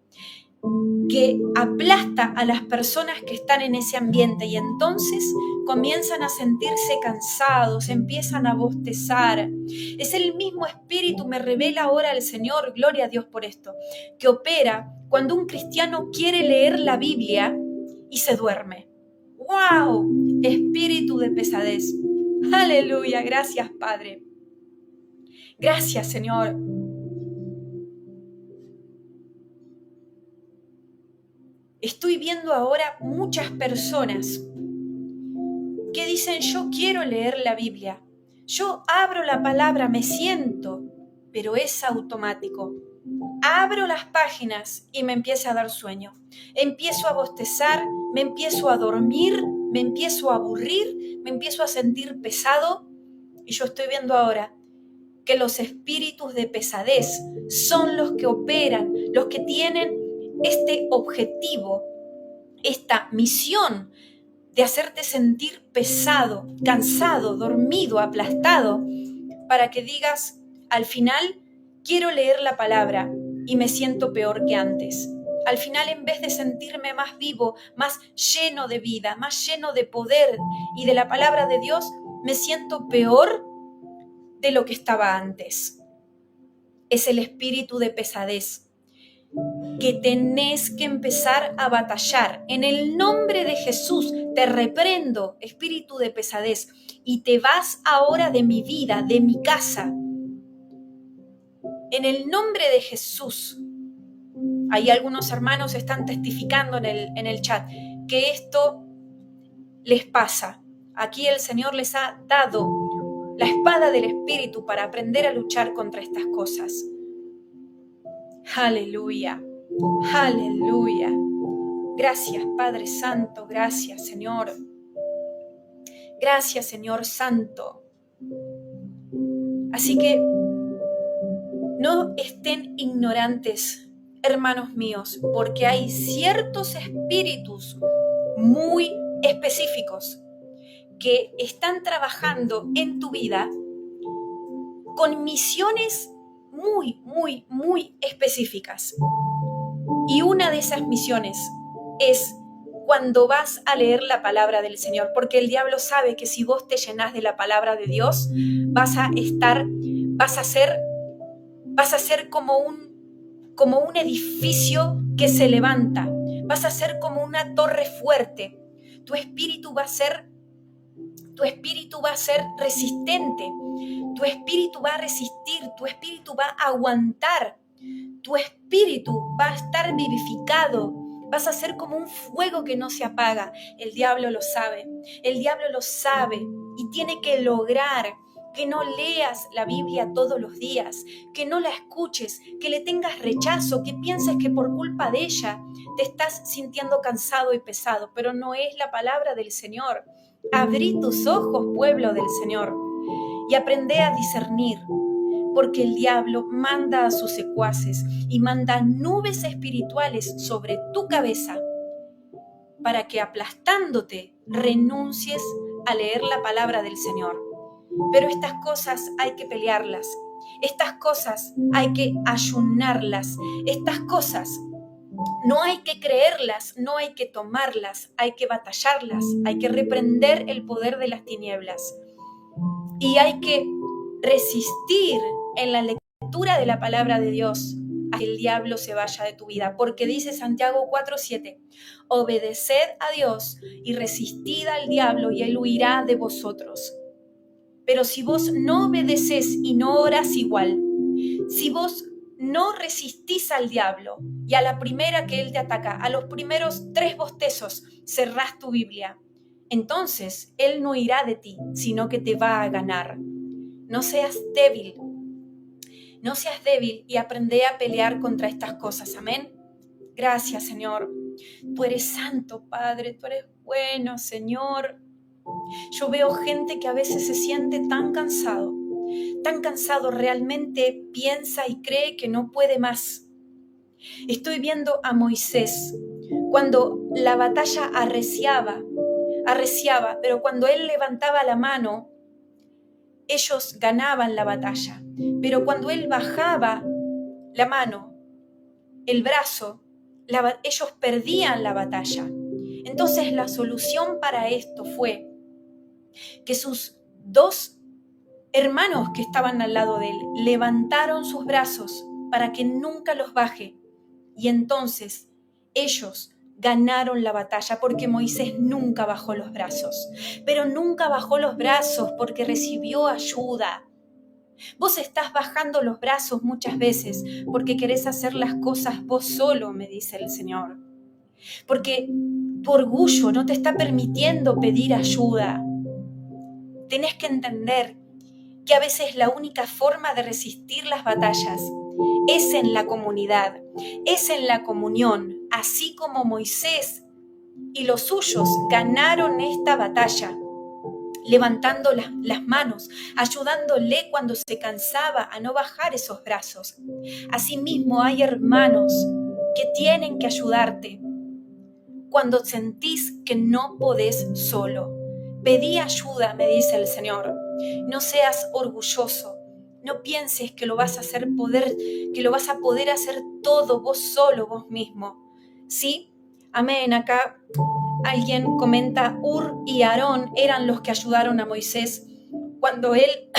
que aplasta a las personas que están en ese ambiente y entonces comienzan a sentirse cansados, empiezan a bostezar. Es el mismo espíritu, me revela ahora el Señor, gloria a Dios por esto, que opera cuando un cristiano quiere leer la Biblia y se duerme. ¡Wow! Espíritu de pesadez. Aleluya, gracias Padre. Gracias, Señor. Estoy viendo ahora muchas personas que dicen, yo quiero leer la Biblia. Yo abro la palabra, me siento, pero es automático. Abro las páginas y me empieza a dar sueño. Empiezo a bostezar, me empiezo a dormir, me empiezo a aburrir, me empiezo a sentir pesado. Y yo estoy viendo ahora que los espíritus de pesadez son los que operan, los que tienen este objetivo, esta misión de hacerte sentir pesado, cansado, dormido, aplastado, para que digas, al final, quiero leer la palabra y me siento peor que antes. Al final, en vez de sentirme más vivo, más lleno de vida, más lleno de poder y de la palabra de Dios, me siento peor de lo que estaba antes. Es el espíritu de pesadez que tenés que empezar a batallar. En el nombre de Jesús te reprendo, espíritu de pesadez, y te vas ahora de mi vida, de mi casa. En el nombre de Jesús. Ahí algunos hermanos están testificando en el chat que esto les pasa. Aquí el Señor les ha dado la espada del Espíritu para aprender a luchar contra estas cosas. Aleluya, aleluya. Gracias, Padre Santo, gracias, Señor. Gracias, Señor Santo. Así que no estén ignorantes, hermanos míos, porque hay ciertos espíritus muy específicos que están trabajando en tu vida con misiones muy específicas. Y una de esas misiones es cuando vas a leer la palabra del Señor, porque el diablo sabe que si vos te llenás de la palabra de Dios, vas a ser como un edificio que se levanta, vas a ser como una torre fuerte, tu espíritu va a ser resistente, tu espíritu va a resistir, tu espíritu va a aguantar, tu espíritu va a estar vivificado, vas a ser como un fuego que no se apaga. El diablo lo sabe y tiene que lograr que no leas la Biblia todos los días, que no la escuches, que le tengas rechazo, que pienses que por culpa de ella te estás sintiendo cansado y pesado, pero no es la palabra del Señor. Abrí tus ojos, pueblo del Señor, y aprende a discernir, porque el diablo manda a sus secuaces y manda nubes espirituales sobre tu cabeza para que aplastándote renuncies a leer la palabra del Señor. Pero estas cosas hay que pelearlas, estas cosas hay que ayunarlas, estas cosas no hay que creerlas, no hay que tomarlas, hay que batallarlas, hay que reprender el poder de las tinieblas y hay que resistir en la lectura de la palabra de Dios a que el diablo se vaya de tu vida, porque dice Santiago 4:7, obedeced a Dios y resistid al diablo y él huirá de vosotros. Pero si vos no obedecés y no orás igual, si vos no resistís al diablo y a la primera que él te ataca, a los primeros 3 bostezos, cerrás tu Biblia, entonces él no irá de ti, sino que te va a ganar. No seas débil, no seas débil y aprende a pelear contra estas cosas. Amén. Gracias, Señor. Tú eres santo, Padre, tú eres bueno, Señor. Yo veo gente que a veces se siente tan cansado, realmente piensa y cree que no puede más. Estoy viendo a Moisés cuando la batalla arreciaba, pero cuando él levantaba la mano, ellos ganaban la batalla. Pero cuando él bajaba la mano, el brazo, ellos perdían la batalla. Entonces la solución para esto fue que sus 2 hermanos que estaban al lado de él levantaron sus brazos para que nunca los baje. Y entonces ellos ganaron la batalla porque Moisés nunca bajó los brazos. Pero nunca bajó los brazos porque recibió ayuda. Vos estás bajando los brazos muchas veces porque querés hacer las cosas vos solo, me dice el Señor. Porque tu orgullo no te está permitiendo pedir ayuda. Tenés que entender que a veces la única forma de resistir las batallas es en la comunidad, es en la comunión, así como Moisés y los suyos ganaron esta batalla, levantando las manos, ayudándole cuando se cansaba a no bajar esos brazos. Asimismo, hay hermanos que tienen que ayudarte cuando sentís que no podés solo. Pedí ayuda, me dice el Señor. No seas orgulloso. No pienses que lo vas a poder hacer todo vos solo, vos mismo. ¿Sí? Amén. Acá alguien comenta, Ur y Aarón eran los que ayudaron a Moisés cuando él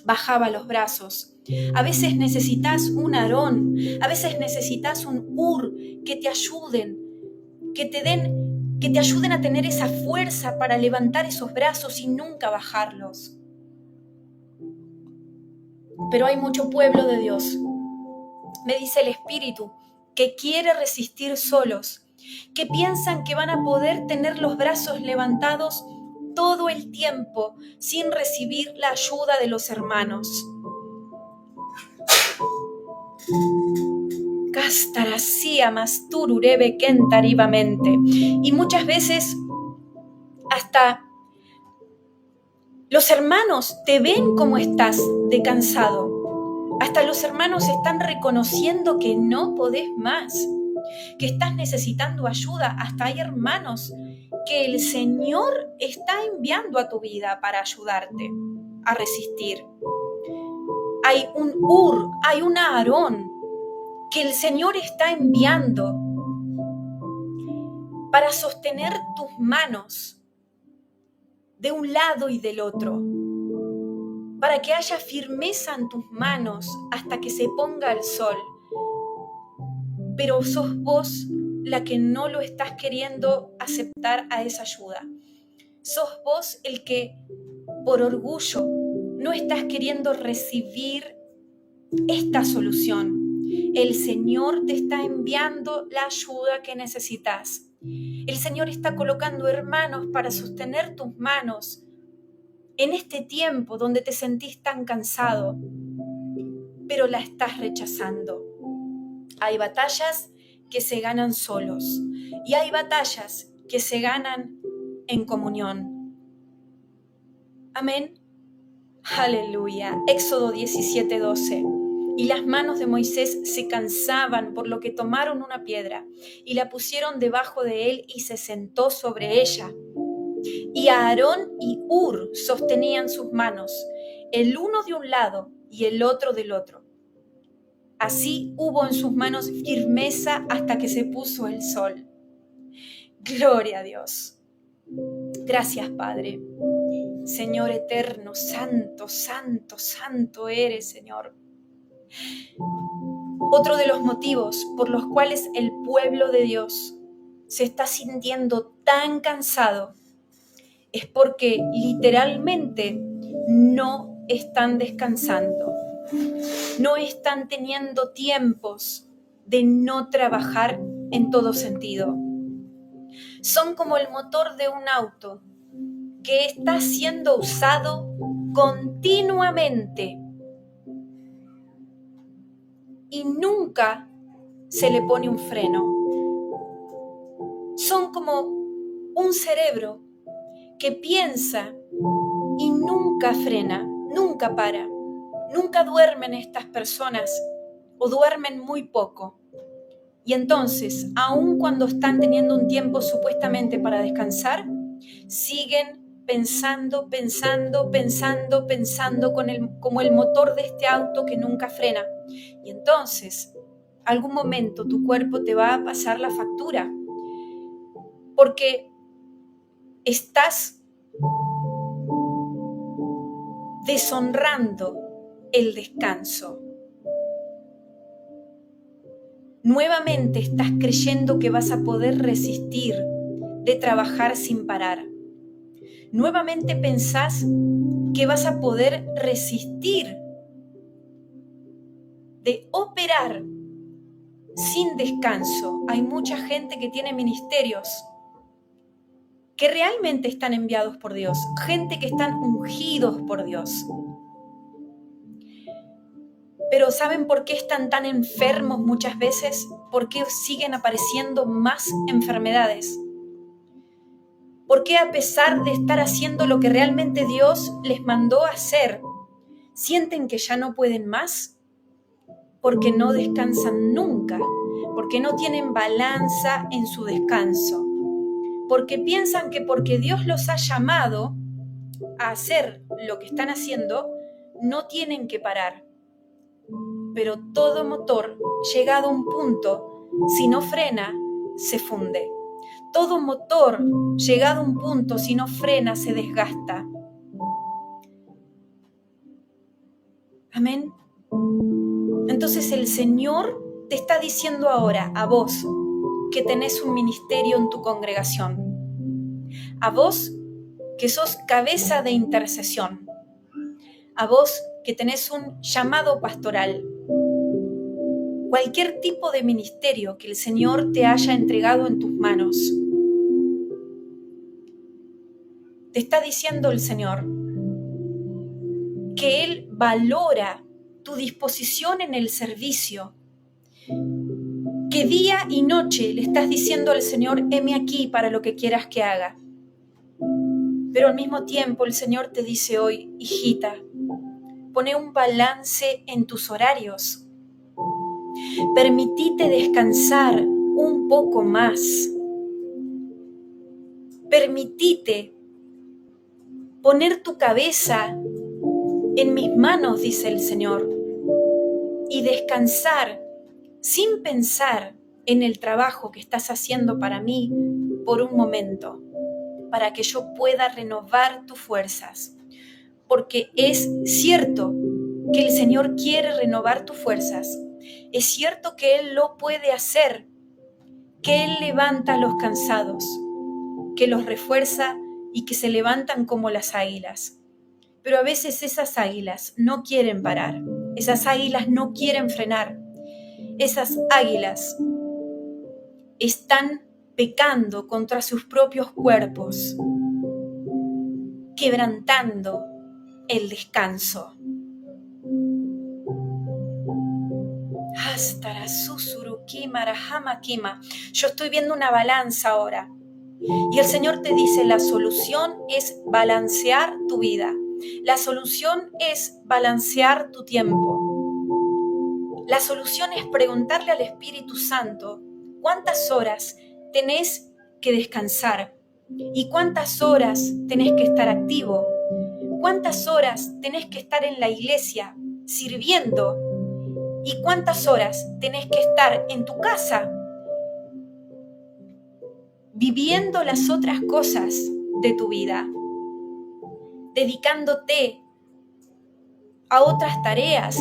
bajaba los brazos. A veces necesitas un Aarón, a veces necesitas un Ur que te ayuden, que te ayuden a tener esa fuerza para levantar esos brazos y nunca bajarlos. Pero hay mucho pueblo de Dios, me dice el Espíritu, que quiere resistir solos, que piensan que van a poder tener los brazos levantados todo el tiempo sin recibir la ayuda de los hermanos. Castaracía mastururebe kentaribamente. Y muchas veces hasta los hermanos te ven como estás de cansado. Hasta los hermanos están reconociendo que no podés más, que estás necesitando ayuda. Hasta hay hermanos que el Señor está enviando a tu vida para ayudarte a resistir. Hay un Ur, hay un Aarón que el Señor está enviando para sostener tus manos de un lado y del otro, para que haya firmeza en tus manos hasta que se ponga el sol. Pero sos vos la que no lo estás queriendo aceptar a esa ayuda. Sos vos el que, por orgullo, no estás queriendo recibir esta solución. El Señor te está enviando la ayuda que necesitas. El Señor está colocando hermanos para sostener tus manos en este tiempo donde te sentís tan cansado, pero la estás rechazando. Hay batallas que se ganan solos y hay batallas que se ganan en comunión. Amén. Aleluya. Éxodo 17:12. Y las manos de Moisés se cansaban, por lo que tomaron una piedra y la pusieron debajo de él y se sentó sobre ella. Y Aarón y Hur sostenían sus manos, el uno de un lado y el otro del otro. Así hubo en sus manos firmeza hasta que se puso el sol. Gloria a Dios. Gracias, Padre. Señor eterno, santo, santo, santo eres, Señor. Otro de los motivos por los cuales el pueblo de Dios se está sintiendo tan cansado es porque literalmente no están descansando, no están teniendo tiempos de no trabajar en todo sentido. Son como el motor de un auto que está siendo usado continuamente y nunca se le pone un freno. Son como un cerebro que piensa y nunca frena, nunca para. Nunca duermen estas personas o duermen muy poco. Y entonces, aun cuando están teniendo un tiempo supuestamente para descansar, siguen pensando como el motor de este auto que nunca frena. Y entonces, algún momento tu cuerpo te va a pasar la factura porque estás deshonrando el descanso. Nuevamente estás creyendo que vas a poder resistir de trabajar sin parar. Nuevamente pensás que vas a poder resistir de operar sin descanso. Hay mucha gente que tiene ministerios que realmente están enviados por Dios, gente que están ungidos por Dios. Pero ¿saben por qué están tan enfermos muchas veces? ¿Por qué siguen apareciendo más enfermedades? ¿Por qué a pesar de estar haciendo lo que realmente Dios les mandó a hacer, sienten que ya no pueden más? Porque no descansan nunca, porque no tienen balanza en su descanso, porque piensan que porque Dios los ha llamado a hacer lo que están haciendo, no tienen que parar. Pero todo motor, llegado a un punto, si no frena, se funde. Todo motor, llegado a un punto, si no frena, se desgasta. Amén. Entonces el Señor te está diciendo ahora, a vos, que tenés un ministerio en tu congregación, a vos que sos cabeza de intercesión, a vos que tenés un llamado pastoral, cualquier tipo de ministerio que el Señor te haya entregado en tus manos. Te está diciendo el Señor que Él valora tu disposición en el servicio, que día y noche le estás diciendo al Señor, heme aquí para lo que quieras que haga. Pero al mismo tiempo el Señor te dice hoy, hijita, pone un balance en tus horarios. Permitite descansar un poco más. Permitite poner tu cabeza en mis manos, dice el Señor, y descansar sin pensar en el trabajo que estás haciendo para mí por un momento, para que yo pueda renovar tus fuerzas. Porque es cierto que el Señor quiere renovar tus fuerzas. Es cierto que Él lo puede hacer, que Él levanta a los cansados, que los refuerza y que se levantan como las águilas. Pero a veces esas águilas no quieren parar, esas águilas no quieren frenar, esas águilas están pecando contra sus propios cuerpos. quebrantando el descanso. Yo estoy viendo una balanza ahora. Y el Señor te dice, la solución es balancear tu vida. La solución es balancear tu tiempo. La solución es preguntarle al Espíritu Santo cuántas horas tenés que descansar y cuántas horas tenés que estar activo, cuántas horas tenés que estar en la iglesia sirviendo y cuántas horas tenés que estar en tu casa viviendo las otras cosas de tu vida, dedicándote a otras tareas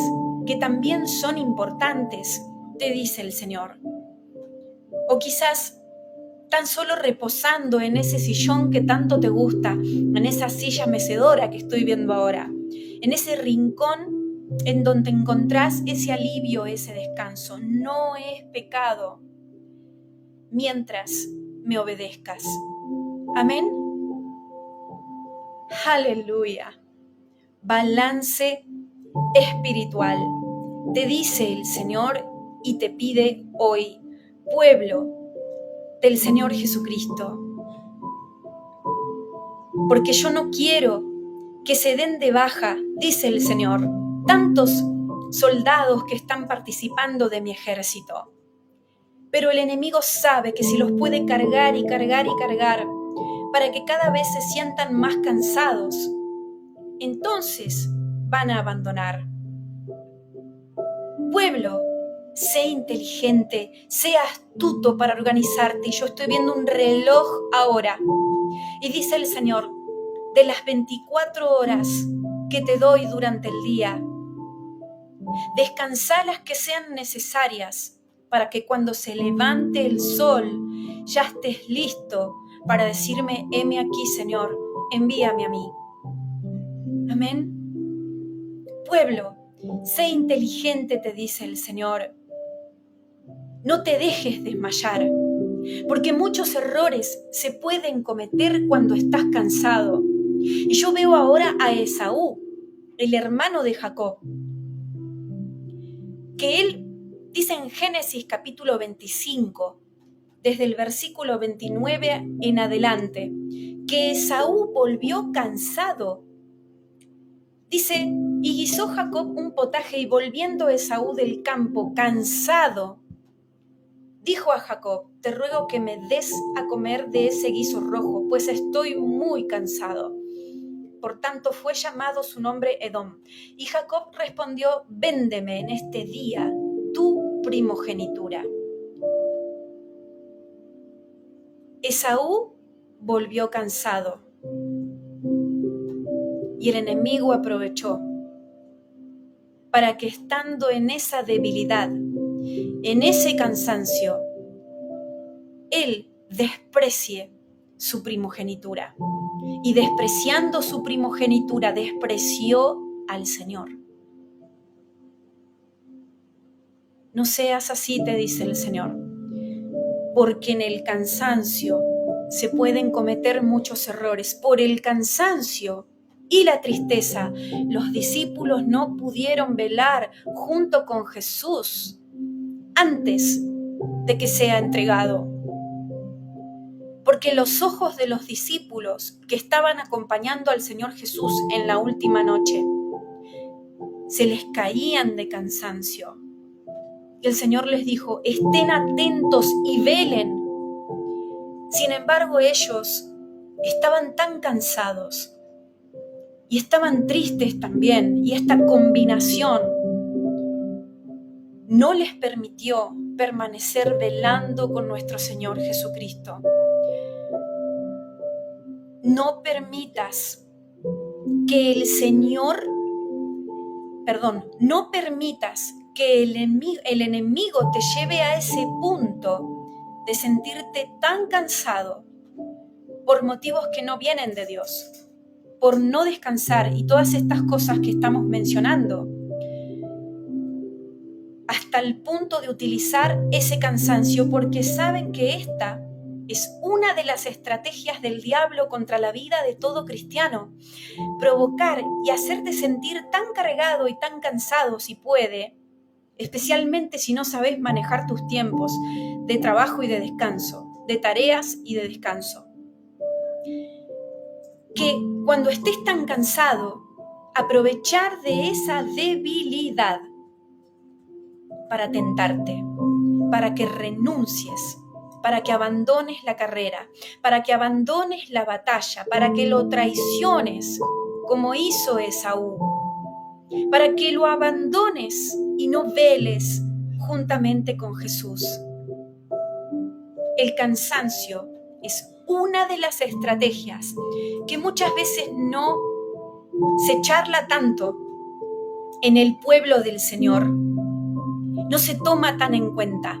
que también son importantes, te dice el Señor. O quizás tan solo reposando en ese sillón que tanto te gusta, en esa silla mecedora que estoy viendo ahora, en ese rincón en donde encontrás ese alivio, ese descanso. No es pecado mientras me obedezcas. Amén. Aleluya. Balance espiritual. Te dice el Señor y te pide hoy, pueblo del Señor Jesucristo, porque yo no quiero que se den de baja, dice el Señor, tantos soldados que están participando de mi ejército. Pero el enemigo sabe que si los puede cargar y cargar y cargar, para que cada vez se sientan más cansados, entonces van a abandonar. Pueblo, sé inteligente, sé astuto para organizarte. Y yo estoy viendo un reloj ahora. Y dice el Señor, de las 24 horas que te doy durante el día, descansa las que sean necesarias para que cuando se levante el sol ya estés listo para decirme, heme aquí, Señor, envíame a mí. Amén. Pueblo, sé inteligente, te dice el Señor. No te dejes desmayar, porque muchos errores se pueden cometer cuando estás cansado. Y yo veo ahora a Esaú, el hermano de Jacob, que él dice en Génesis capítulo 25, desde el versículo 29 en adelante, que Esaú volvió cansado. Dice, y guisó Jacob un potaje y volviendo Esaú del campo cansado, dijo a Jacob, te ruego que me des a comer de ese guiso rojo, pues estoy muy cansado. Por tanto fue llamado su nombre Edom. Y Jacob respondió, véndeme en este día tu primogenitura. Esaú volvió cansado y el enemigo aprovechó para que estando en esa debilidad, en ese cansancio, él desprecie su primogenitura. Y despreciando su primogenitura, despreció al Señor. No seas así, te dice el Señor, porque en el cansancio se pueden cometer muchos errores. Por el cansancio y la tristeza, los discípulos no pudieron velar junto con Jesús antes de que sea entregado. Porque los ojos de los discípulos que estaban acompañando al Señor Jesús en la última noche se les caían de cansancio. Y el Señor les dijo, estén atentos y velen. Sin embargo, ellos estaban tan cansados y estaban tristes también, y esta combinación no les permitió permanecer velando con nuestro Señor Jesucristo. No permitas que no permitas que el enemigo te lleve a ese punto de sentirte tan cansado por motivos que no vienen de Dios, por no descansar y todas estas cosas que estamos mencionando, hasta el punto de utilizar ese cansancio porque saben que esta Es una de las estrategias del diablo contra la vida de todo cristiano. Provocar y hacerte sentir tan cargado y tan cansado si puede, especialmente si no sabes manejar tus tiempos de trabajo y de descanso, de tareas y de descanso. Que cuando estés tan cansado, aprovechar de esa debilidad para tentarte, para que renuncies, para que abandones la carrera, para que abandones la batalla, para que lo traiciones como hizo Esaú, para que lo abandones y no veles juntamente con Jesús. El cansancio es una de las estrategias que muchas veces no se charla tanto en el pueblo del Señor, no se toma tan en cuenta,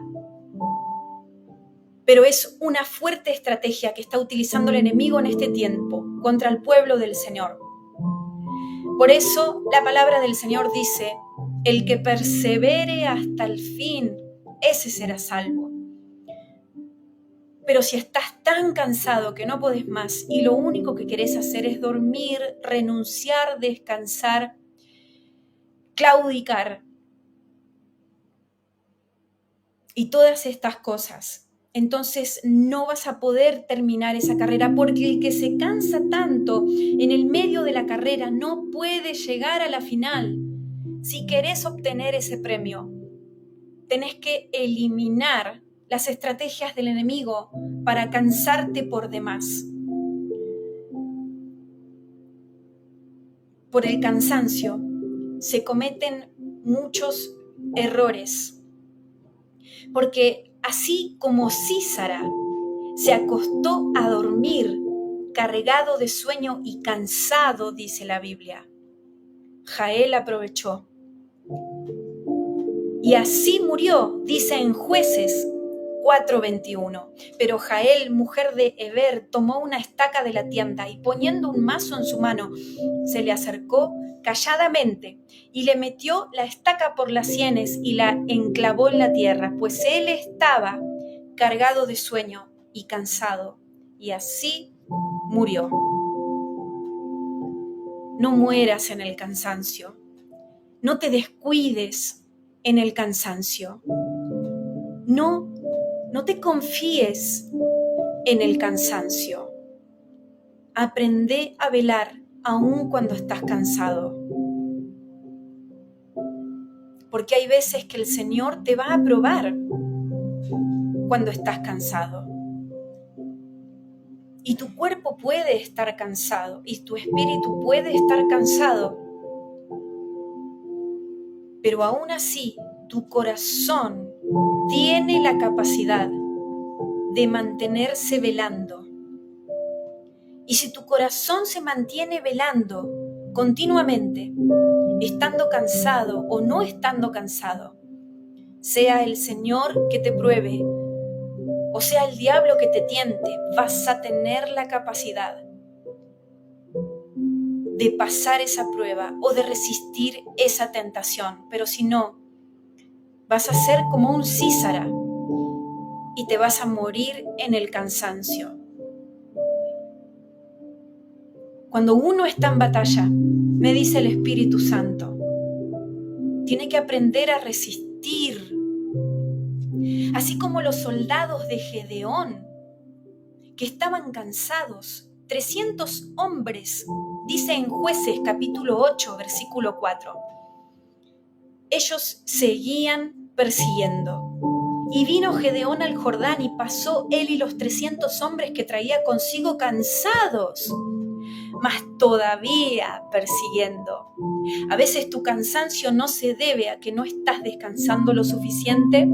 pero es una fuerte estrategia que está utilizando el enemigo en este tiempo contra el pueblo del Señor. Por eso la palabra del Señor dice: el que persevere hasta el fin, ese será salvo. Pero si estás tan cansado que no podés más y lo único que querés hacer es dormir, renunciar, descansar, claudicar y todas estas cosas, entonces no vas a poder terminar esa carrera, porque el que se cansa tanto en el medio de la carrera no puede llegar a la final. Si querés obtener ese premio, tenés que eliminar las estrategias del enemigo para cansarte por demás. Por el cansancio se cometen muchos errores, porque así como Sísara se acostó a dormir cargado de sueño y cansado, dice la Biblia, Jael aprovechó. Y así murió, dice en Jueces 4:21. Pero Jael, mujer de Heber, tomó una estaca de la tienda y poniendo un mazo en su mano, se le acercó calladamente y le metió la estaca por las sienes y la enclavó en la tierra, pues él estaba cargado de sueño y cansado, y así murió. No mueras en el cansancio, no te descuides en el cansancio, no te confíes en el cansancio. Aprende a velar aún cuando estás cansado. Porque hay veces que el Señor te va a probar cuando estás cansado. Y tu cuerpo puede estar cansado y tu espíritu puede estar cansado. Pero aún así, tu corazón tiene la capacidad de mantenerse velando. Y si tu corazón se mantiene velando continuamente, estando cansado o no estando cansado, sea el Señor que te pruebe o sea el diablo que te tiente, vas a tener la capacidad de pasar esa prueba o de resistir esa tentación. Pero si no, vas a ser como un Sísara y te vas a morir en el cansancio. Cuando uno está en batalla, me dice el Espíritu Santo, tiene que aprender a resistir. Así como los soldados de Gedeón, que estaban cansados, 300 hombres, dice en Jueces capítulo 8, versículo 4. Ellos seguían persiguiendo. Y vino Gedeón al Jordán y pasó él y los 300 hombres que traía consigo cansados, mas todavía persiguiendo. A veces tu cansancio no se debe a que no estás descansando lo suficiente.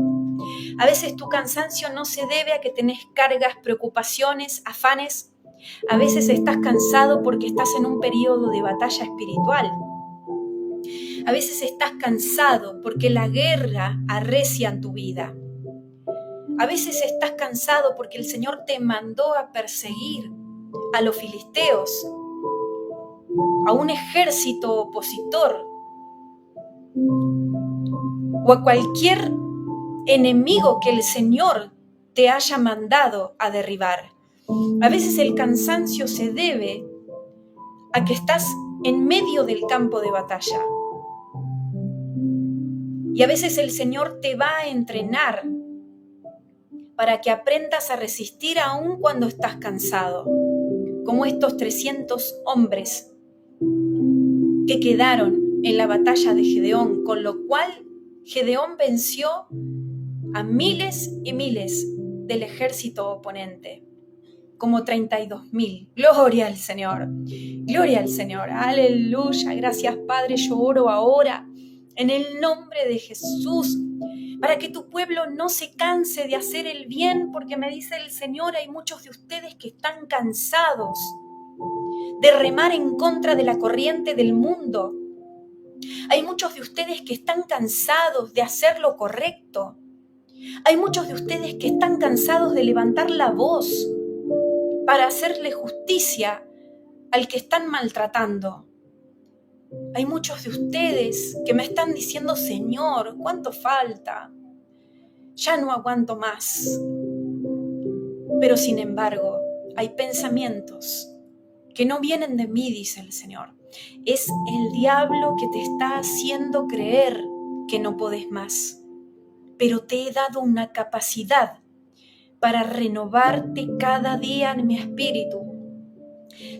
A veces tu cansancio no se debe a que tenés cargas, preocupaciones, afanes. A veces estás cansado porque estás en un periodo de batalla espiritual. A veces estás cansado porque la guerra arrecia en tu vida. A veces estás cansado porque el Señor te mandó a perseguir a los filisteos, a un ejército opositor o a cualquier enemigo que el Señor te haya mandado a derribar. A veces el cansancio se debe a que estás en medio del campo de batalla. Y a veces el Señor te va a entrenar para que aprendas a resistir aún cuando estás cansado, como estos 300 hombres que quedaron en la batalla de Gedeón, con lo cual Gedeón venció a miles y miles del ejército oponente, como 32.000. Gloria al Señor, gloria al Señor, aleluya, gracias Padre, yo oro ahora en el nombre de Jesús, para que tu pueblo no se canse de hacer el bien, porque me dice el Señor, hay muchos de ustedes que están cansados de remar en contra de la corriente del mundo. Hay muchos de ustedes que están cansados de hacer lo correcto. Hay muchos de ustedes que están cansados de levantar la voz para hacerle justicia al que están maltratando. Hay muchos de ustedes que me están diciendo, Señor, ¿cuánto falta? Ya no aguanto más. Pero sin embargo, hay pensamientos que no vienen de mí, dice el Señor. Es el diablo que te está haciendo creer que no podés más. Pero te he dado una capacidad para renovarte cada día en mi espíritu.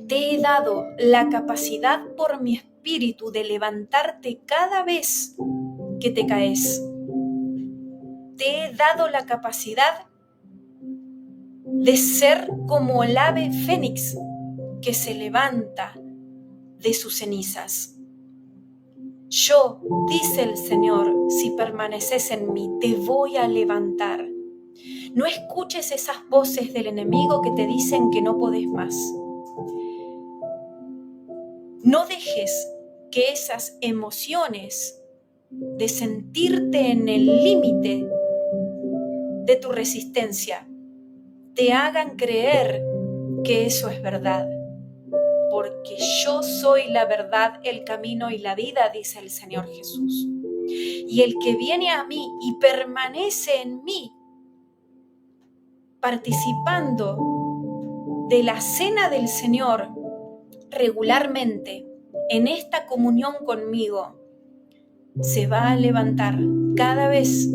Te he dado la capacidad por mi espíritu de levantarte cada vez que te caes. Te he dado la capacidad de ser como el ave fénix que se levanta de sus cenizas. Yo, dice el Señor, si permaneces en mí, te voy a levantar. No escuches esas voces del enemigo que te dicen que no podés más. No dejes que esas emociones de sentirte en el límite de tu resistencia te hagan creer que eso es verdad. Porque yo soy la verdad, el camino y la vida, dice el Señor Jesús. Y el que viene a mí y permanece en mí, participando de la cena del Señor regularmente, en esta comunión conmigo, se va a levantar cada vez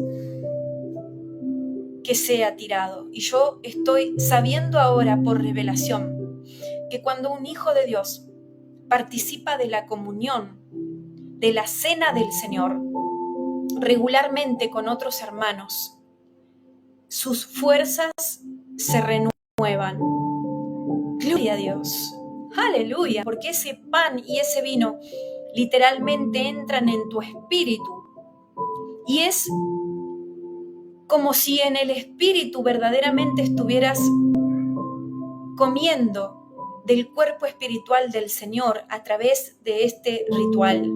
que sea tirado. Y yo estoy sabiendo ahora por revelación que cuando un hijo de Dios participa de la comunión, de la cena del Señor, regularmente con otros hermanos, sus fuerzas se renuevan. Gloria a Dios. Aleluya, porque ese pan y ese vino literalmente entran en tu espíritu y es como si en el espíritu verdaderamente estuvieras comiendo del cuerpo espiritual del Señor a través de este ritual.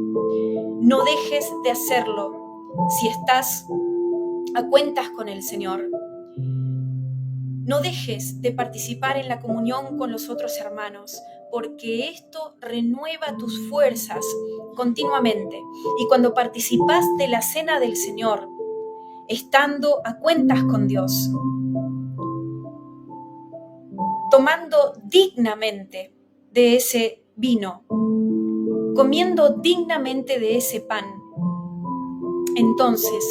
No dejes de hacerlo si estás a cuentas con el Señor. No dejes de participar en la comunión con los otros hermanos, porque esto renueva tus fuerzas continuamente. Y cuando participas de la cena del Señor, estando a cuentas con Dios, tomando dignamente de ese vino, comiendo dignamente de ese pan, entonces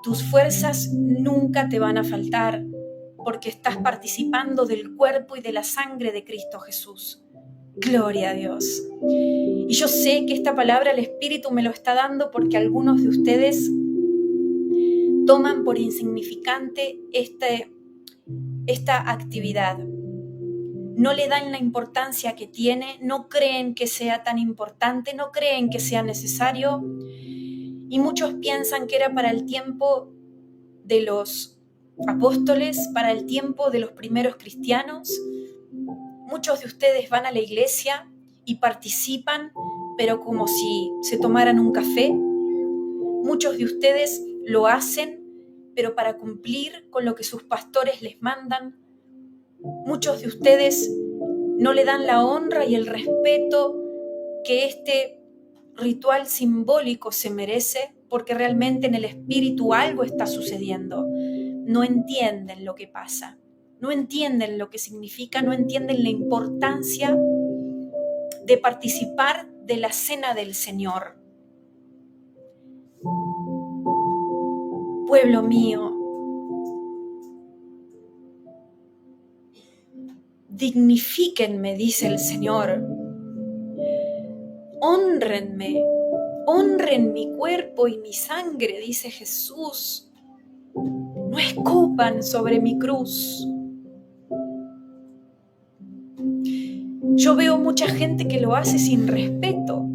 tus fuerzas nunca te van a faltar, porque estás participando del cuerpo y de la sangre de Cristo Jesús. Gloria a Dios. Y yo sé que esta palabra el Espíritu me lo está dando porque algunos de ustedes toman por insignificante esta actividad. No le dan la importancia que tiene, no creen que sea tan importante, no creen que sea necesario. Y muchos piensan que era para el tiempo de los apóstoles, para el tiempo de los primeros cristianos. Muchos de ustedes van a la iglesia y participan, pero como si se tomaran un café. Muchos de ustedes lo hacen, pero para cumplir con lo que sus pastores les mandan. Muchos de ustedes no le dan la honra y el respeto que este ritual simbólico se merece, porque realmente en el espíritu algo está sucediendo. no entienden lo que pasa, no entienden lo que significa, no entienden la importancia de participar de la cena del Señor. Pueblo mío, dignifíquenme, dice el Señor. Hónrenme, honren mi cuerpo y mi sangre, dice Jesús. No escupan sobre mi cruz. Yo veo mucha gente que lo hace sin respeto,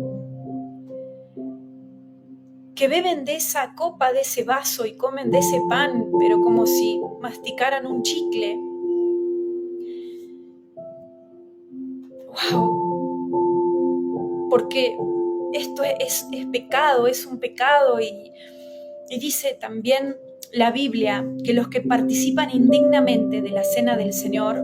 que beben de esa copa, de ese vaso y comen de ese pan, pero como si masticaran un chicle. ¡Wow! Porque esto es pecado, es un pecado y dice también la Biblia que los que participan indignamente de la cena del Señor,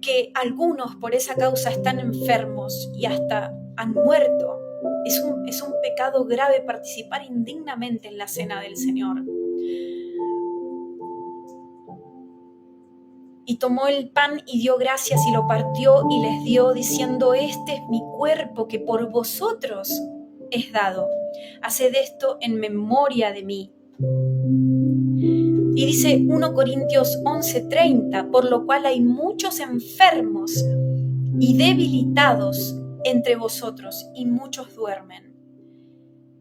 que algunos por esa causa están enfermos y hasta han muerto. Es un pecado grave participar indignamente en la cena del Señor. Y tomó el pan y dio gracias y lo partió y les dio, diciendo: este es mi cuerpo que por vosotros es dado. Haced esto en memoria de mí. Y dice 1 Corintios 11:30, por lo cual hay muchos enfermos y debilitados entre vosotros, y muchos duermen.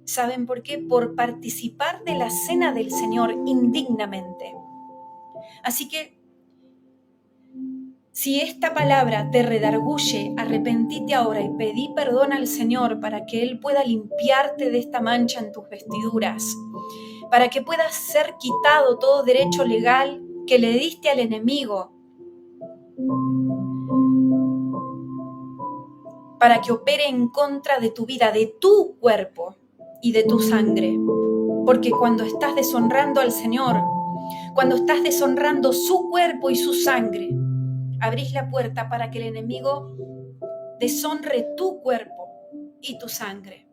¿Saben por qué? Por participar de la cena del Señor indignamente. Así que, si esta palabra te redarguye, arrepentite ahora y pedí perdón al Señor para que Él pueda limpiarte de esta mancha en tus vestiduras, para que puedas ser quitado todo derecho legal que le diste al enemigo, para que opere en contra de tu vida, de tu cuerpo y de tu sangre. Porque cuando estás deshonrando al Señor, cuando estás deshonrando su cuerpo y su sangre, abrís la puerta para que el enemigo deshonre tu cuerpo y tu sangre.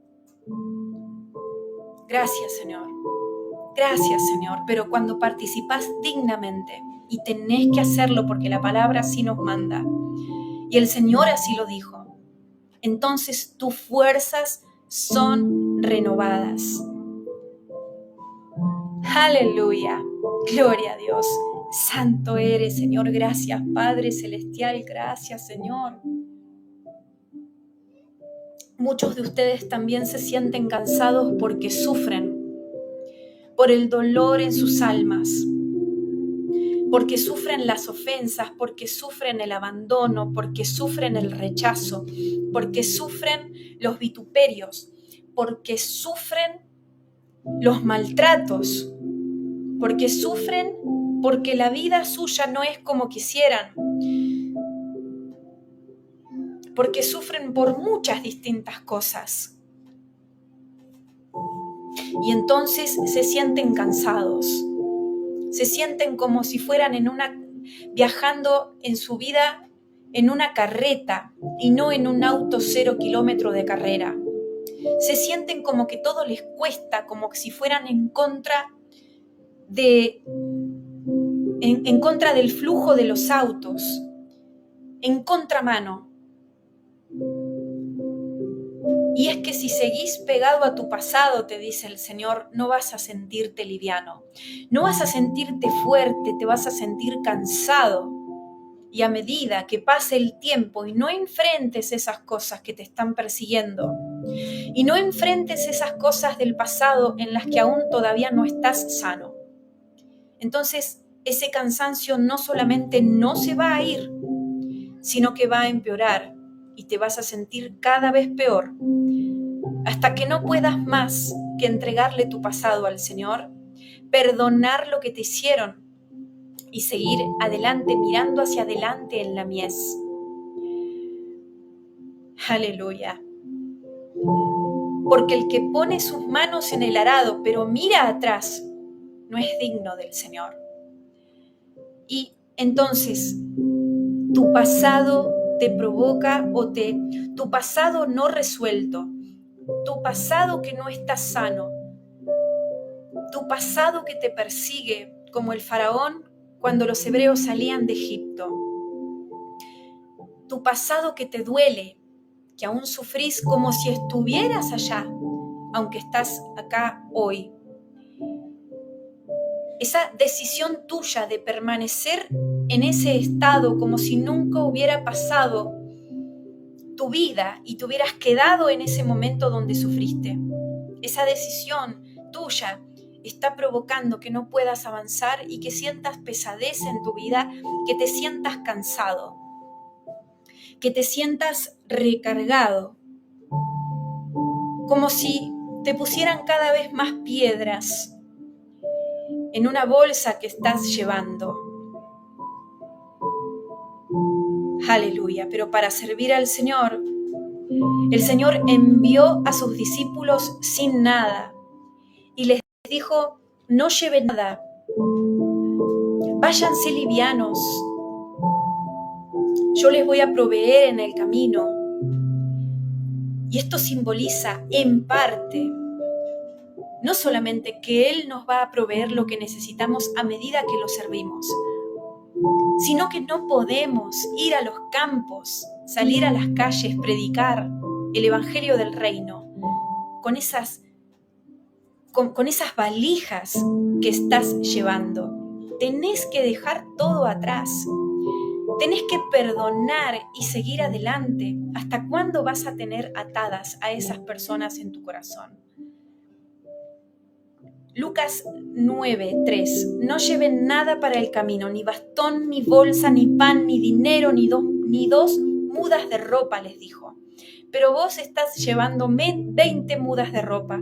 Gracias, Señor. Gracias, Señor. Pero cuando participas dignamente, y tenés que hacerlo porque la palabra así nos manda, y el Señor así lo dijo, entonces tus fuerzas son renovadas. Aleluya. Gloria a Dios. Santo eres, Señor. Gracias, Padre Celestial. Gracias, Señor. Muchos de ustedes también se sienten cansados porque sufren por el dolor en sus almas, porque sufren las ofensas, porque sufren el abandono, porque sufren el rechazo, porque sufren los vituperios, porque sufren los maltratos, porque sufren porque la vida suya no es como quisieran, porque sufren por muchas distintas cosas. Y entonces se sienten cansados, se sienten como si fueran viajando en su vida en una carreta y no en un auto 0 kilómetros de carrera. Se sienten como que todo les cuesta, como si fueran en contra del flujo de los autos, en contramano. Y es que si seguís pegado a tu pasado, te dice el Señor, no vas a sentirte liviano, no vas a sentirte fuerte, te vas a sentir cansado. Y a medida que pase el tiempo y no enfrentes esas cosas que te están persiguiendo, y no enfrentes esas cosas del pasado en las que aún todavía no estás sano, entonces ese cansancio no solamente no se va a ir, sino que va a empeorar y te vas a sentir cada vez peor, hasta que no puedas más que entregarle tu pasado al Señor, perdonar lo que te hicieron y seguir adelante, mirando hacia adelante en la mies. Aleluya. Porque el que pone sus manos en el arado, pero mira atrás, no es digno del Señor. Y entonces, tu pasado te provoca tu pasado no resuelto, tu pasado que no está sano, tu pasado que te persigue, como el faraón cuando los hebreos salían de Egipto, tu pasado que te duele, que aún sufrís como si estuvieras allá, aunque estás acá hoy. Esa decisión tuya de permanecer en ese estado como si nunca hubiera pasado tu vida y te hubieras quedado en ese momento donde sufriste. Esa decisión tuya está provocando que no puedas avanzar y que sientas pesadez en tu vida, que te sientas cansado, que te sientas recargado, como si te pusieran cada vez más piedras en una bolsa que estás llevando. Aleluya, pero para servir al Señor, el Señor envió a sus discípulos sin nada y les dijo, no lleven nada, váyanse livianos, yo les voy a proveer en el camino. Y esto simboliza en parte, no solamente que Él nos va a proveer lo que necesitamos a medida que lo servimos, sino que no podemos ir a los campos, salir a las calles, predicar el Evangelio del Reino con esas valijas que estás llevando. Tenés que dejar todo atrás. Tenés que perdonar y seguir adelante. ¿Hasta cuándo vas a tener atadas a esas personas en tu corazón? Lucas 9:3. No lleven nada para el camino, ni bastón, ni bolsa, ni pan, ni dinero, ni dos mudas de ropa, les dijo. Pero vos estás llevando 20 mudas de ropa.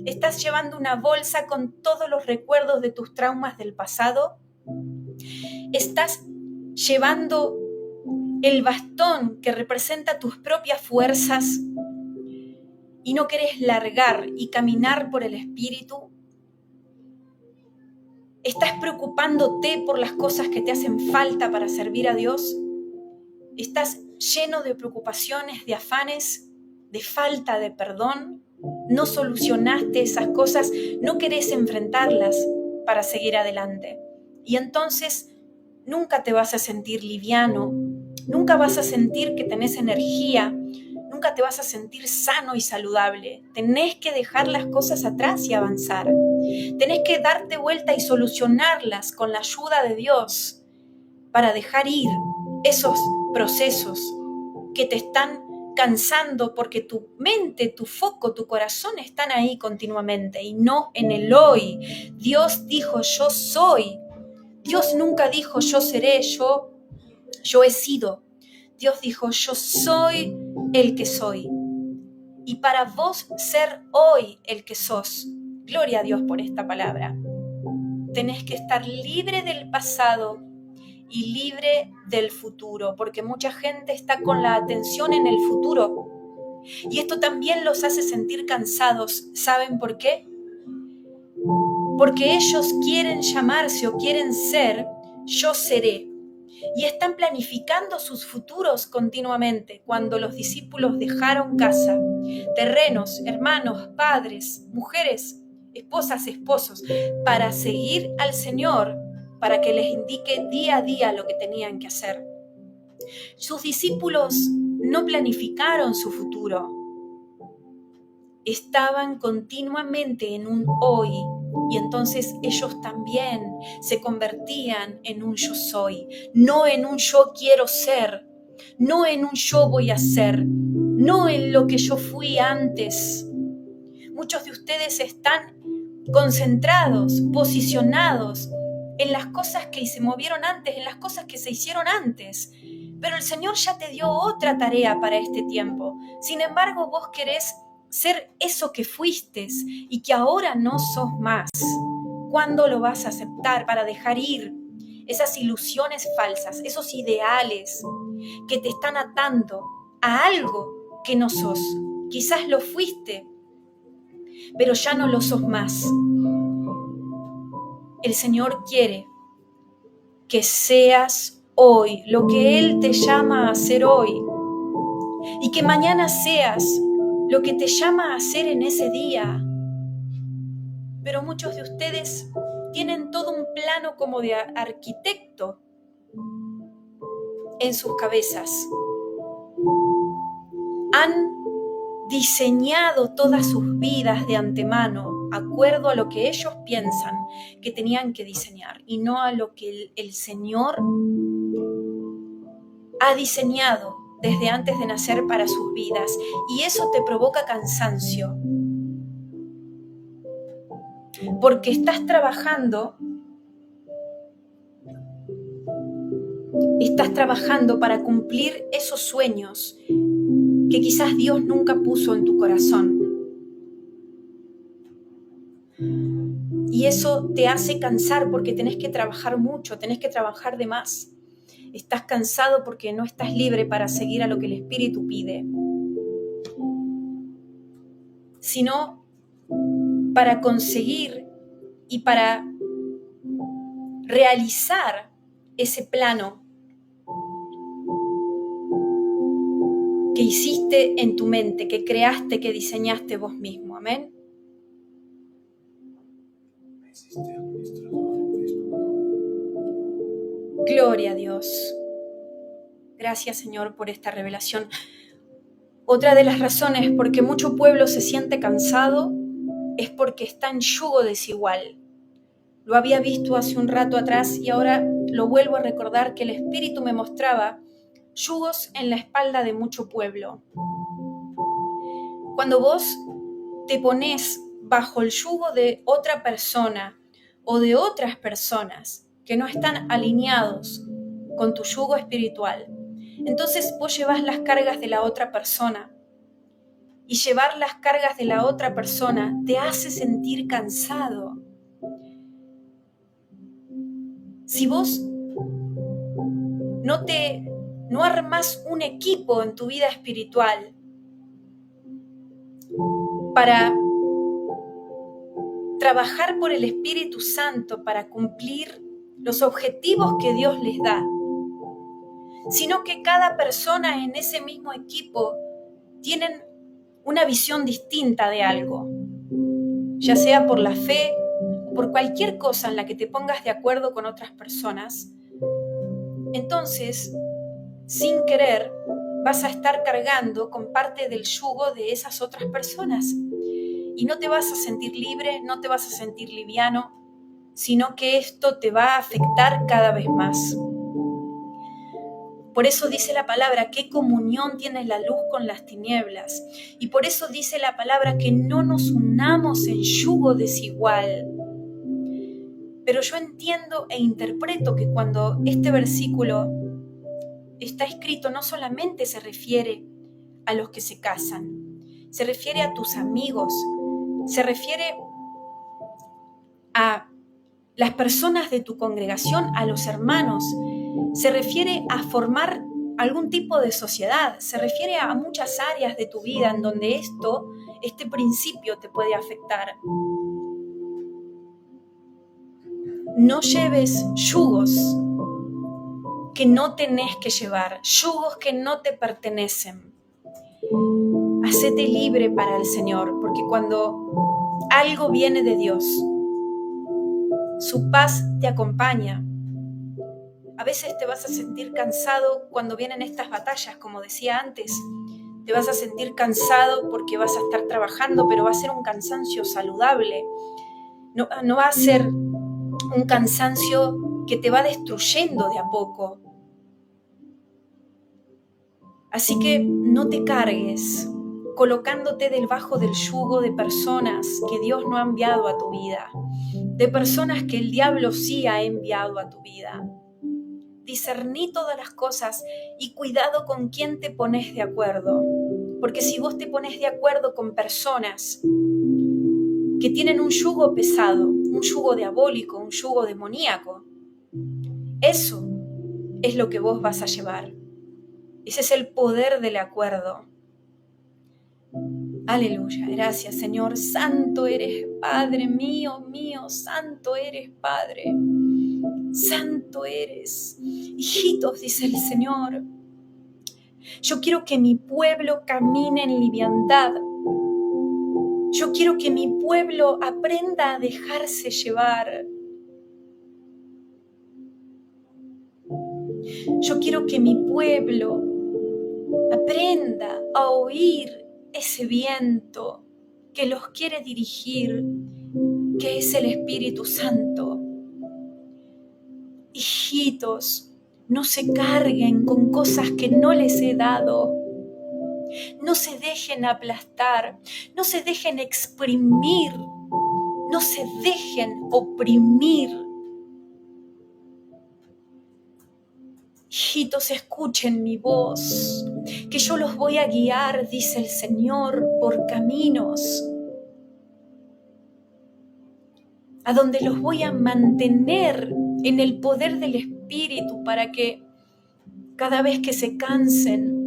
Estás llevando una bolsa con todos los recuerdos de tus traumas del pasado. Estás llevando el bastón que representa tus propias fuerzas y no querés largar y caminar por el Espíritu. ¿Estás preocupándote por las cosas que te hacen falta para servir a Dios? ¿Estás lleno de preocupaciones, de afanes, de falta de perdón? ¿No solucionaste esas cosas? ¿No querés enfrentarlas para seguir adelante? Y entonces nunca te vas a sentir liviano, nunca vas a sentir que tenés energía, nunca te vas a sentir sano y saludable. Tenés que dejar las cosas atrás y avanzar. Tenés que darte vuelta y solucionarlas con la ayuda de Dios para dejar ir esos procesos que te están cansando porque tu mente, tu foco, tu corazón están ahí continuamente y no en el hoy. Dios dijo, yo soy. Dios nunca dijo, yo seré, yo he sido. Dios dijo, yo soy el que soy. Y para vos ser hoy el que sos, gloria a Dios por esta palabra, tenés que estar libre del pasado y libre del futuro, porque mucha gente está con la atención en el futuro. Y esto también los hace sentir cansados. ¿Saben por qué? Porque ellos quieren llamarse o quieren ser, yo seré. Y están planificando sus futuros continuamente. Cuando los discípulos dejaron casa, terrenos, hermanos, padres, mujeres, esposas, esposos, para seguir al Señor, para que les indique día a día lo que tenían que hacer. Sus discípulos no planificaron su futuro. Estaban continuamente en un hoy. Y entonces ellos también se convertían en un yo soy, no en un yo quiero ser, no en un yo voy a ser, no en lo que yo fui antes. Muchos de ustedes están concentrados, posicionados en las cosas que se movieron antes, en las cosas que se hicieron antes. Pero el Señor ya te dio otra tarea para este tiempo. Sin embargo, vos querés ser eso que fuiste y que ahora no sos más. ¿Cuándo lo vas a aceptar para dejar ir esas ilusiones falsas, esos ideales que te están atando a algo que no sos? Quizás lo fuiste, pero ya no lo sos más. El Señor quiere que seas hoy lo que Él te llama a hacer hoy y que mañana seas lo que te llama a hacer en ese día. pero muchos de ustedes tienen todo un plano como de arquitecto en sus cabezas. Han diseñado todas sus vidas de antemano, acuerdo a lo que ellos piensan que tenían que diseñar y no a lo que el Señor ha diseñado desde antes de nacer para sus vidas. Y eso te provoca cansancio, porque estás trabajando para cumplir esos sueños que quizás Dios nunca puso en tu corazón. Y eso te hace cansar porque tenés que trabajar mucho, tenés que trabajar de más. Estás cansado porque no estás libre para seguir a lo que el Espíritu pide, sino para conseguir y para realizar ese plano que hiciste en tu mente, que creaste, que diseñaste vos mismo. Amén. Gloria a Dios. Gracias, Señor, por esta revelación. Otra de las razones por que mucho pueblo se siente cansado es porque está en yugo desigual. Lo había visto hace un rato atrás y ahora lo vuelvo a recordar, que el Espíritu me mostraba yugos en la espalda de mucho pueblo. Cuando vos te pones bajo el yugo de otra persona o de otras personas que no están alineados con tu yugo espiritual, entonces vos llevas las cargas de la otra persona, y llevar las cargas de la otra persona te hace sentir cansado. Si vos no armás un equipo en tu vida espiritual para trabajar por el Espíritu Santo para cumplir los objetivos que Dios les da, sino que cada persona en ese mismo equipo tienen una visión distinta de algo, ya sea por la fe o por cualquier cosa en la que te pongas de acuerdo con otras personas, entonces, sin querer, vas a estar cargando con parte del yugo de esas otras personas y no te vas a sentir libre, no te vas a sentir liviano, sino que esto te va a afectar cada vez más. Por eso dice la palabra, ¿qué comunión tiene la luz con las tinieblas? Y por eso dice la palabra que no nos unamos en yugo desigual. Pero yo entiendo e interpreto que cuando este versículo está escrito, no solamente se refiere a los que se casan, se refiere a tus amigos, se refiere a las personas de tu congregación, a los hermanos, se refiere a formar algún tipo de sociedad, se refiere a muchas áreas de tu vida en donde este principio te puede afectar. No lleves yugos que no tenés que llevar, yugos que no te pertenecen. Hacete libre para el Señor, porque cuando algo viene de Dios, su paz te acompaña. A veces te vas a sentir cansado cuando vienen estas batallas, como decía antes. Te vas a sentir cansado porque vas a estar trabajando, pero va a ser un cansancio saludable. No va a ser un cansancio que te va destruyendo de a poco. Así que no te cargues colocándote debajo del yugo de personas que Dios no ha enviado a tu vida, de personas que el diablo sí ha enviado a tu vida. Discerní todas las cosas y cuidado con quién te pones de acuerdo, porque si vos te pones de acuerdo con personas que tienen un yugo pesado, un yugo diabólico, un yugo demoníaco, eso es lo que vos vas a llevar. Ese es el poder del acuerdo. Aleluya, gracias Señor. Santo eres Padre mío, santo eres Padre. Santo eres. Hijitos, dice el Señor, yo quiero que mi pueblo camine en liviandad. Yo quiero que mi pueblo aprenda a dejarse llevar. Yo quiero que mi pueblo aprenda a oír ese viento que los quiere dirigir, que es el Espíritu Santo. Hijitos, no se carguen con cosas que no les he dado. No se dejen aplastar, no se dejen exprimir, no se dejen oprimir. Hijitos, escuchen mi voz, que yo los voy a guiar, dice el Señor, por caminos a donde los voy a mantener en el poder del Espíritu para que cada vez que se cansen,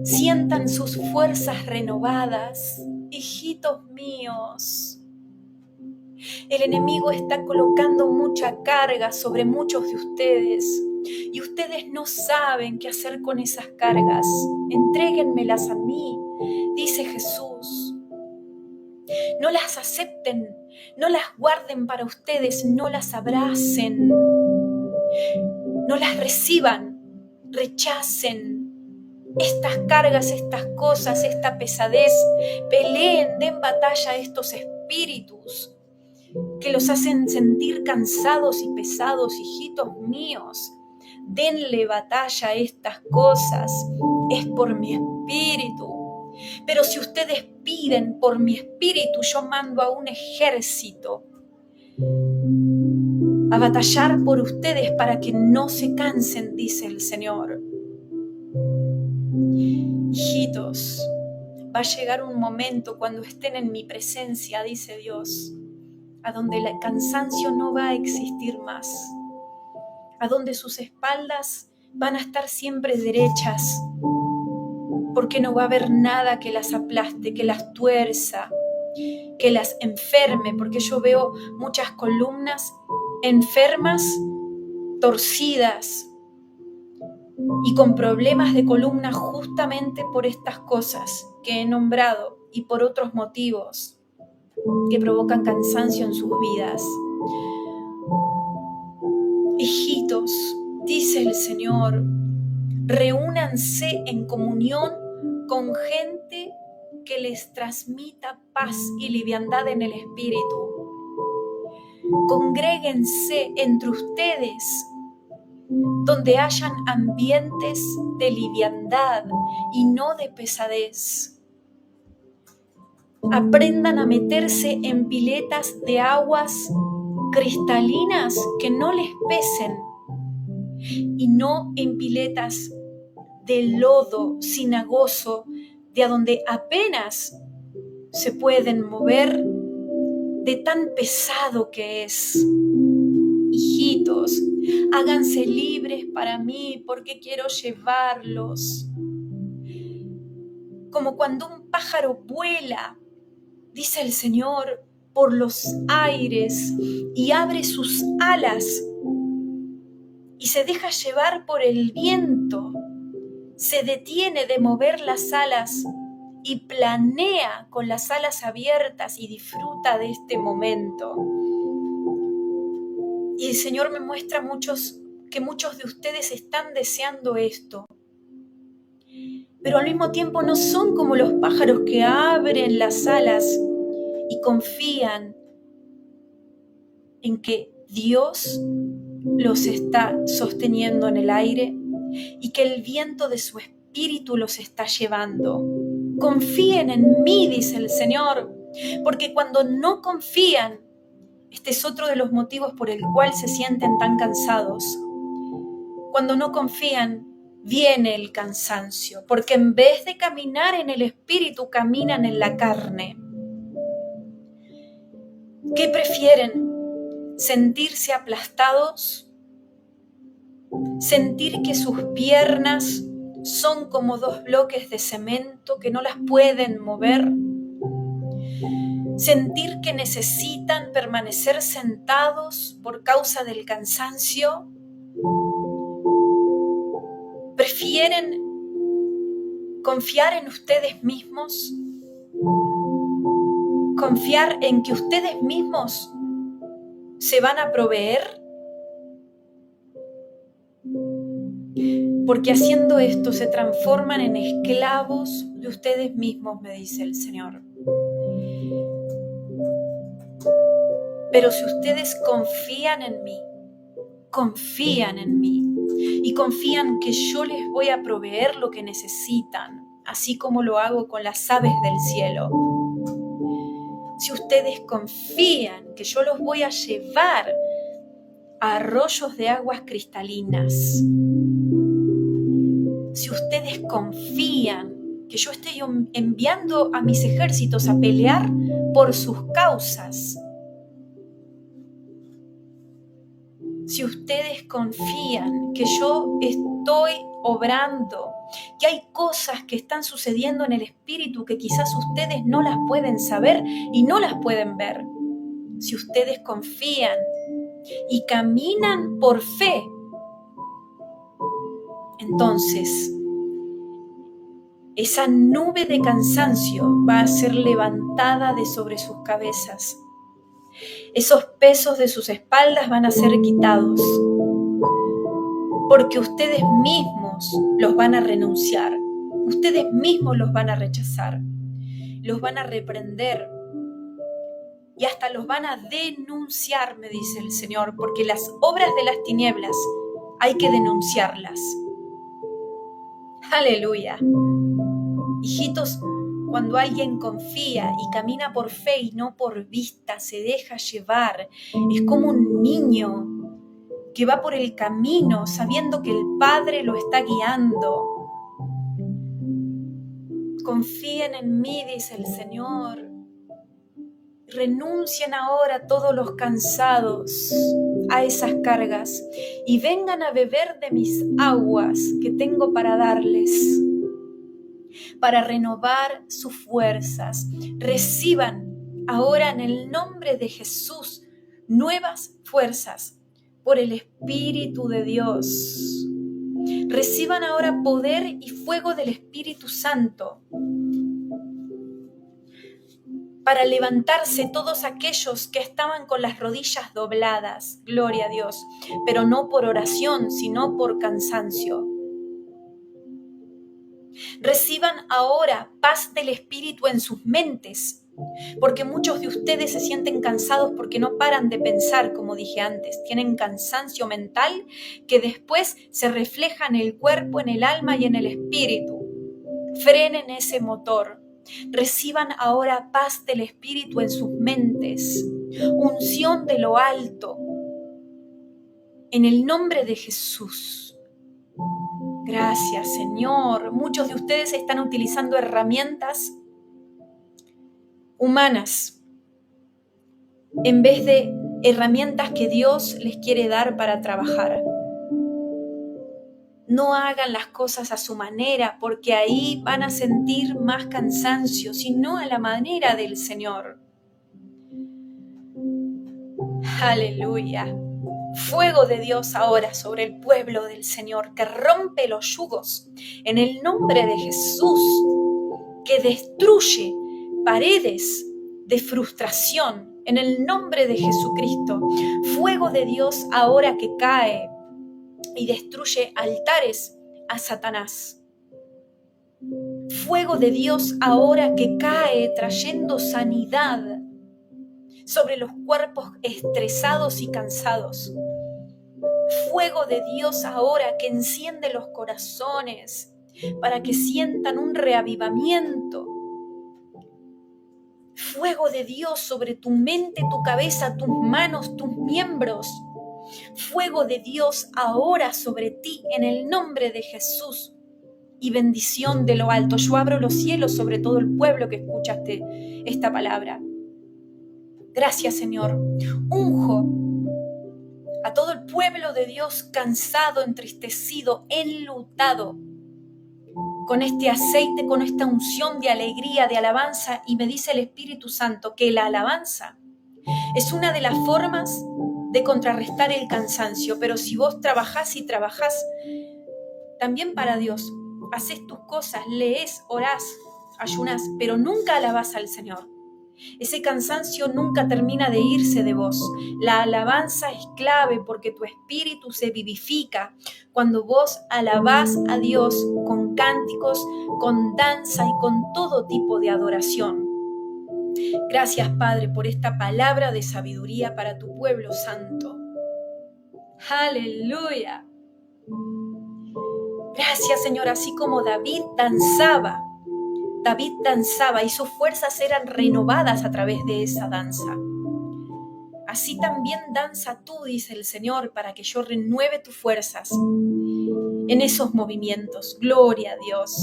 sientan sus fuerzas renovadas. Hijitos míos, el enemigo está colocando mucha carga sobre muchos de ustedes y ustedes no saben qué hacer con esas cargas. Entréguenmelas a mí, dice Jesús. No las acepten, no las guarden para ustedes, no las abracen, no las reciban, rechacen estas cargas, estas cosas, esta pesadez. Peleen, den batalla a estos espíritus que los hacen sentir cansados y pesados. Hijitos míos, denle batalla a estas cosas, es por mi espíritu. Pero si ustedes piden por mi espíritu, yo mando a un ejército a batallar por ustedes para que no se cansen, dice el Señor. Hijitos, va a llegar un momento cuando estén en mi presencia, dice Dios, a donde el cansancio no va a existir más, a donde sus espaldas van a estar siempre derechas, porque no va a haber nada que las aplaste, que las tuerza, que las enferme, porque yo veo muchas columnas enfermas, torcidas y con problemas de columna justamente por estas cosas que he nombrado y por otros motivos que provocan cansancio en sus vidas. Hijitos, dice el Señor, reúnanse en comunión con gente que les transmita paz y liviandad en el espíritu. Congréguense entre ustedes donde hayan ambientes de liviandad y no de pesadez. Aprendan a meterse en piletas de aguas cristalinas que no les pesen y no en piletas de lodo cenagoso de a donde apenas se pueden mover de tan pesado que es. Hijitos, háganse libres para mí porque quiero llevarlos. Como cuando un pájaro vuela, dice el Señor, por los aires y abre sus alas y se deja llevar por el viento, se detiene de mover las alas y planea con las alas abiertas y disfruta de este momento. Y el Señor me muestra que muchos de ustedes están deseando esto, pero al mismo tiempo no son como los pájaros que abren las alas y confían en que Dios los está sosteniendo en el aire y que el viento de su espíritu los está llevando. Confíen en mí, dice el Señor, porque cuando no confían, este es otro de los motivos por el cual se sienten tan cansados. Cuando no confían, viene el cansancio, porque en vez de caminar en el espíritu, caminan en la carne. ¿Qué prefieren? ¿Sentirse aplastados? ¿Sentir que sus piernas son como dos bloques de cemento que no las pueden mover? ¿Sentir que necesitan permanecer sentados por causa del cansancio? ¿Prefieren confiar en ustedes mismos? confiar en que ustedes mismos se van a proveer? Porque haciendo esto se transforman en esclavos de ustedes mismos, me dice el Señor. Pero si ustedes confían en mí y confían que yo les voy a proveer lo que necesitan, así como lo hago con las aves del cielo, si ustedes confían que yo los voy a llevar a arroyos de aguas cristalinas, si ustedes confían que yo estoy enviando a mis ejércitos a pelear por sus causas, si ustedes confían que yo estoy obrando, que hay cosas que están sucediendo en el espíritu que quizás ustedes no las pueden saber y no las pueden ver, si ustedes confían y caminan por fe, entonces esa nube de cansancio va a ser levantada de sobre sus cabezas. Esos pesos de sus espaldas van a ser quitados, porque ustedes mismos los van a renunciar, ustedes mismos los van a rechazar, los van a reprender y hasta los van a denunciar, me dice el Señor, porque las obras de las tinieblas hay que denunciarlas. ¡Aleluya! Hijitos, cuando alguien confía y camina por fe y no por vista, se deja llevar, es como un niño que va por el camino sabiendo que el Padre lo está guiando. Confíen en mí, dice el Señor. Renuncien ahora todos los cansados a esas cargas y vengan a beber de mis aguas que tengo para darles, para renovar sus fuerzas. Reciban ahora en el nombre de Jesús nuevas fuerzas por el Espíritu de Dios. Reciban ahora poder y fuego del Espíritu Santo para levantarse todos aquellos que estaban con las rodillas dobladas, gloria a Dios, pero no por oración, sino por cansancio. Reciban ahora paz del Espíritu en sus mentes, porque muchos de ustedes se sienten cansados porque no paran de pensar, como dije antes, tienen cansancio mental que después se refleja en el cuerpo, en el alma y en el espíritu. Frenen ese motor. Reciban ahora paz del Espíritu en sus mentes, unción de lo alto, en el nombre de Jesús. Gracias, Señor. Muchos de ustedes están utilizando herramientas humanas en vez de herramientas que Dios les quiere dar para trabajar. No hagan las cosas a su manera, porque ahí van a sentir más cansancio, sino a la manera del Señor. Aleluya. Fuego de Dios ahora sobre el pueblo del Señor, que rompe los yugos en el nombre de Jesús, que destruye paredes de frustración en el nombre de Jesucristo. Fuego de Dios ahora que cae y destruye altares a Satanás. Fuego de Dios ahora que cae trayendo sanidad sobre los cuerpos estresados y cansados. Fuego de Dios ahora que enciende los corazones para que sientan un reavivamiento. Fuego de Dios sobre tu mente, tu cabeza, tus manos, tus miembros. Fuego de Dios ahora sobre ti en el nombre de Jesús y bendición de lo alto. Yo abro los cielos sobre todo el pueblo que escuchaste esta palabra. Gracias, Señor. Unjo a todo el pueblo de Dios cansado, entristecido, enlutado, con este aceite, con esta unción de alegría, de alabanza, y me dice el Espíritu Santo que la alabanza es una de las formas de contrarrestar el cansancio, pero si vos trabajás y trabajás también para Dios, haces tus cosas, lees, orás, ayunás, pero nunca alabás al Señor, Ese cansancio nunca termina de irse de vos. La alabanza es clave porque tu espíritu se vivifica cuando vos alabás a Dios con cánticos, con danza y con todo tipo de adoración. Gracias, Padre, por esta palabra de sabiduría para tu pueblo santo. ¡Aleluya! Gracias, Señor, así como David danzaba y sus fuerzas eran renovadas a través de esa danza. Así también danza tú, dice el Señor, para que yo renueve tus fuerzas en esos movimientos. Gloria a Dios.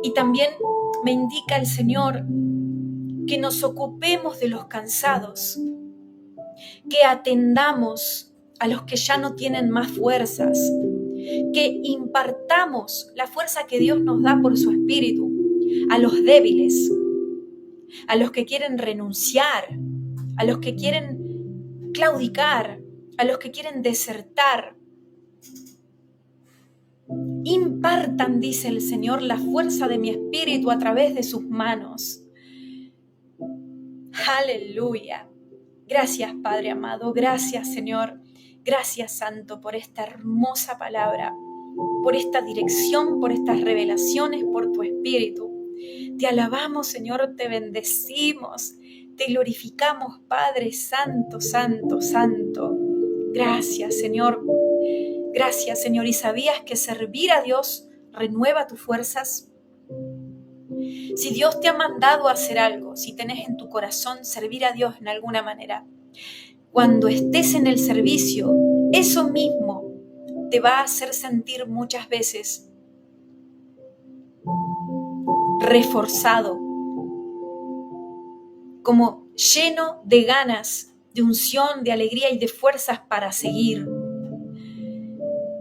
Y también me indica el Señor que nos ocupemos de los cansados, que atendamos a los que ya no tienen más fuerzas, que impartamos la fuerza que Dios nos da por su Espíritu a los débiles, a los que quieren renunciar, a los que quieren claudicar, a los que quieren desertar. Impartan, dice el Señor, la fuerza de mi Espíritu a través de sus manos. Aleluya. Gracias, Padre amado. Gracias, Señor. Gracias, Santo, por esta hermosa palabra, por esta dirección, por estas revelaciones, por tu Espíritu. Te alabamos, Señor, te bendecimos, te glorificamos, Padre Santo, Santo, Santo. Gracias, Señor. Gracias, Señor. ¿Y sabías que servir a Dios renueva tus fuerzas? Si Dios te ha mandado a hacer algo, si tenés en tu corazón servir a Dios en alguna manera, cuando estés en el servicio, eso mismo te va a hacer sentir muchas veces reforzado, como lleno de ganas, de unción, de alegría y de fuerzas para seguir.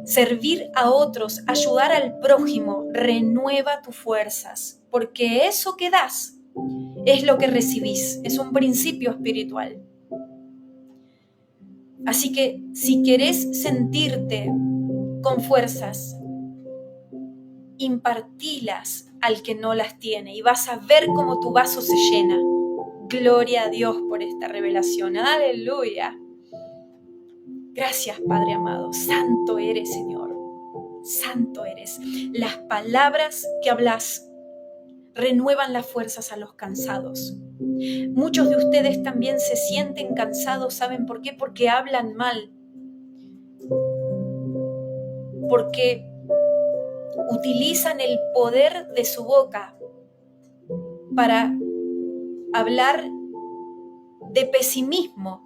Servir a otros, ayudar al prójimo, renueva tus fuerzas, porque eso que das es lo que recibís, es un principio espiritual. Así que si querés sentirte con fuerzas, impartílas al que no las tiene y vas a ver cómo tu vaso se llena. Gloria a Dios por esta revelación. Aleluya. Gracias, Padre amado. Santo eres, Señor. Santo eres. Las palabras que hablas renuevan las fuerzas a los cansados. Muchos de ustedes también se sienten cansados. ¿Saben por qué? Porque hablan mal. Porque utilizan el poder de su boca para hablar de pesimismo,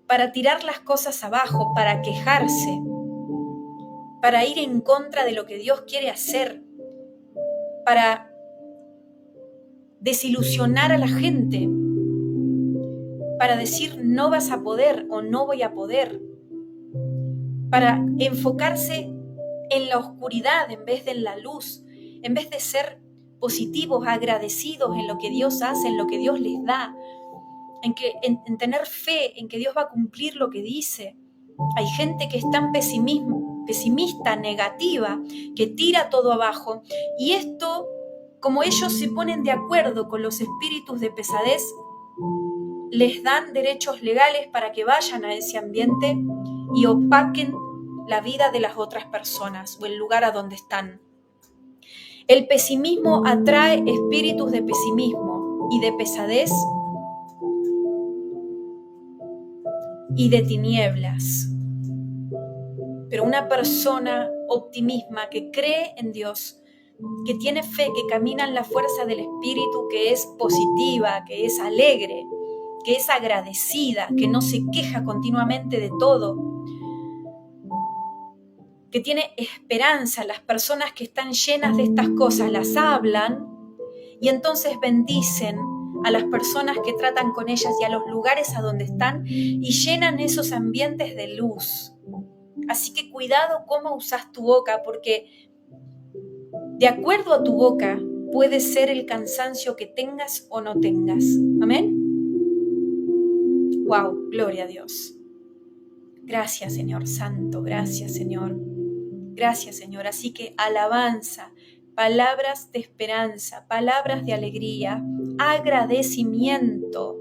para tirar las cosas abajo, para quejarse, para ir en contra de lo que Dios quiere hacer, para desilusionar a la gente, para decir no vas a poder o no voy a poder, para enfocarse en la oscuridad en vez de en la luz, en vez de ser positivos, agradecidos en lo que Dios hace, en lo que Dios les da, en tener fe en que Dios va a cumplir lo que dice. Hay gente que es tan pesimista, negativa, que tira todo abajo, y esto, como ellos se ponen de acuerdo con los espíritus de pesadez, les dan derechos legales para que vayan a ese ambiente y opaquen la vida de las otras personas o el lugar a donde están. El pesimismo atrae espíritus de pesimismo y de pesadez y de tinieblas. Pero una persona optimista que cree en Dios, que tiene fe, que camina en la fuerza del Espíritu, que es positiva, que es alegre, que es agradecida, que no se queja continuamente de todo, que tiene esperanza. Las personas que están llenas de estas cosas las hablan y entonces bendicen a las personas que tratan con ellas y a los lugares a donde están y llenan esos ambientes de luz. Así que cuidado cómo usas tu boca, porque de acuerdo a tu boca puede ser el cansancio que tengas o no tengas. Amén. Wow, gloria a Dios. Gracias, Señor Santo, gracias, Señor. Gracias, Señor. Así que alabanza, palabras de esperanza, palabras de alegría, agradecimiento.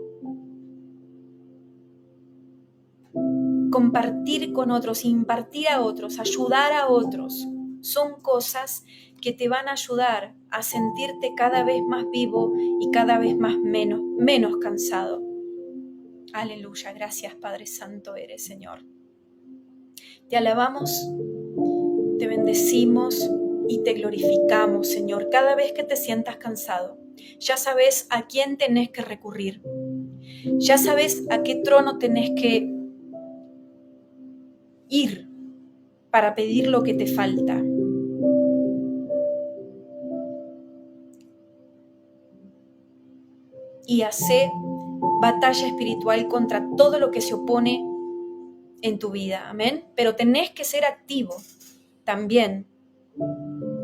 Compartir con otros, impartir a otros, ayudar a otros, son cosas que te van a ayudar a sentirte cada vez más vivo y cada vez menos cansado. Aleluya, gracias Padre Santo eres, Señor. Te alabamos, te bendecimos y te glorificamos, Señor. Cada vez que te sientas cansado, ya sabes a quién tenés que recurrir. Ya sabes a qué trono tenés que ir para pedir lo que te falta. Y hace batalla espiritual contra todo lo que se opone en tu vida. Amén. Pero tenés que ser activo también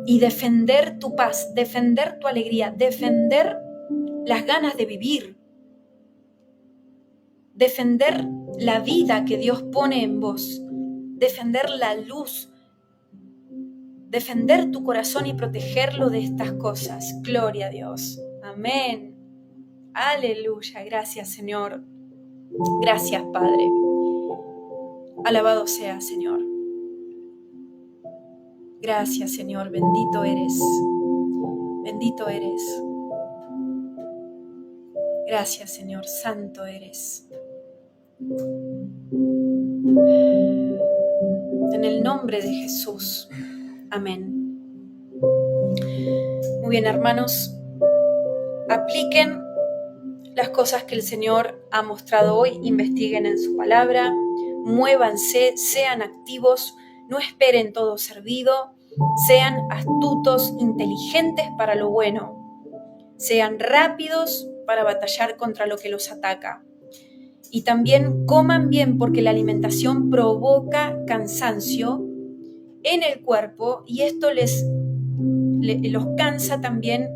y defender tu paz, defender tu alegría, defender las ganas de vivir, defender la vida que Dios pone en vos, defender la luz, defender tu corazón y protegerlo de estas cosas. Gloria a Dios. Amén. Aleluya. Gracias, Señor. Gracias, Padre. Alabado sea, Señor. Gracias, Señor. Bendito eres. Bendito eres. Gracias, Señor. Santo eres. En el nombre de Jesús. Amén. Muy bien, hermanos. Apliquen las cosas que el Señor ha mostrado hoy. Investiguen en su palabra. Muévanse, sean activos. No esperen todo servido. Sean astutos, inteligentes para lo bueno. Sean rápidos para batallar contra lo que los ataca. Y también coman bien, porque la alimentación provoca cansancio en el cuerpo y esto los cansa también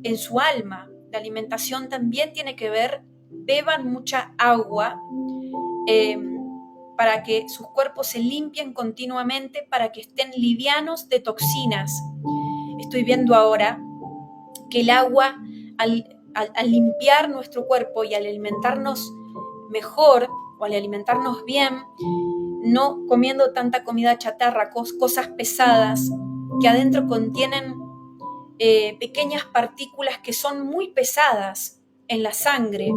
en su alma. La alimentación también tiene que ver, beban mucha agua para que sus cuerpos se limpien continuamente, para que estén livianos de toxinas. Estoy viendo ahora que el agua, al limpiar nuestro cuerpo y al alimentarnos mejor o al alimentarnos bien, no comiendo tanta comida chatarra, cosas pesadas que adentro contienen pequeñas partículas que son muy pesadas en la sangre.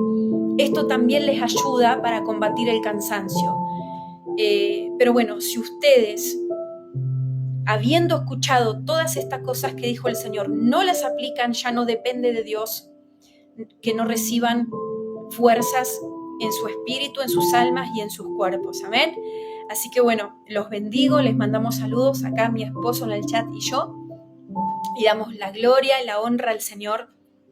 Esto también les ayuda para combatir el cansancio. Pero bueno, si ustedes, habiendo escuchado todas estas cosas que dijo el Señor, no las aplican, ya no depende de Dios que no reciban fuerzas en su espíritu, en sus almas y en sus cuerpos. Amén. Así que bueno, los bendigo, les mandamos saludos acá mi esposo en el chat y yo, y damos la gloria y la honra al Señor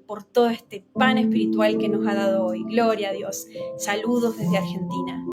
por todo este pan espiritual que nos ha dado hoy. Gloria a Dios. Saludos desde Argentina.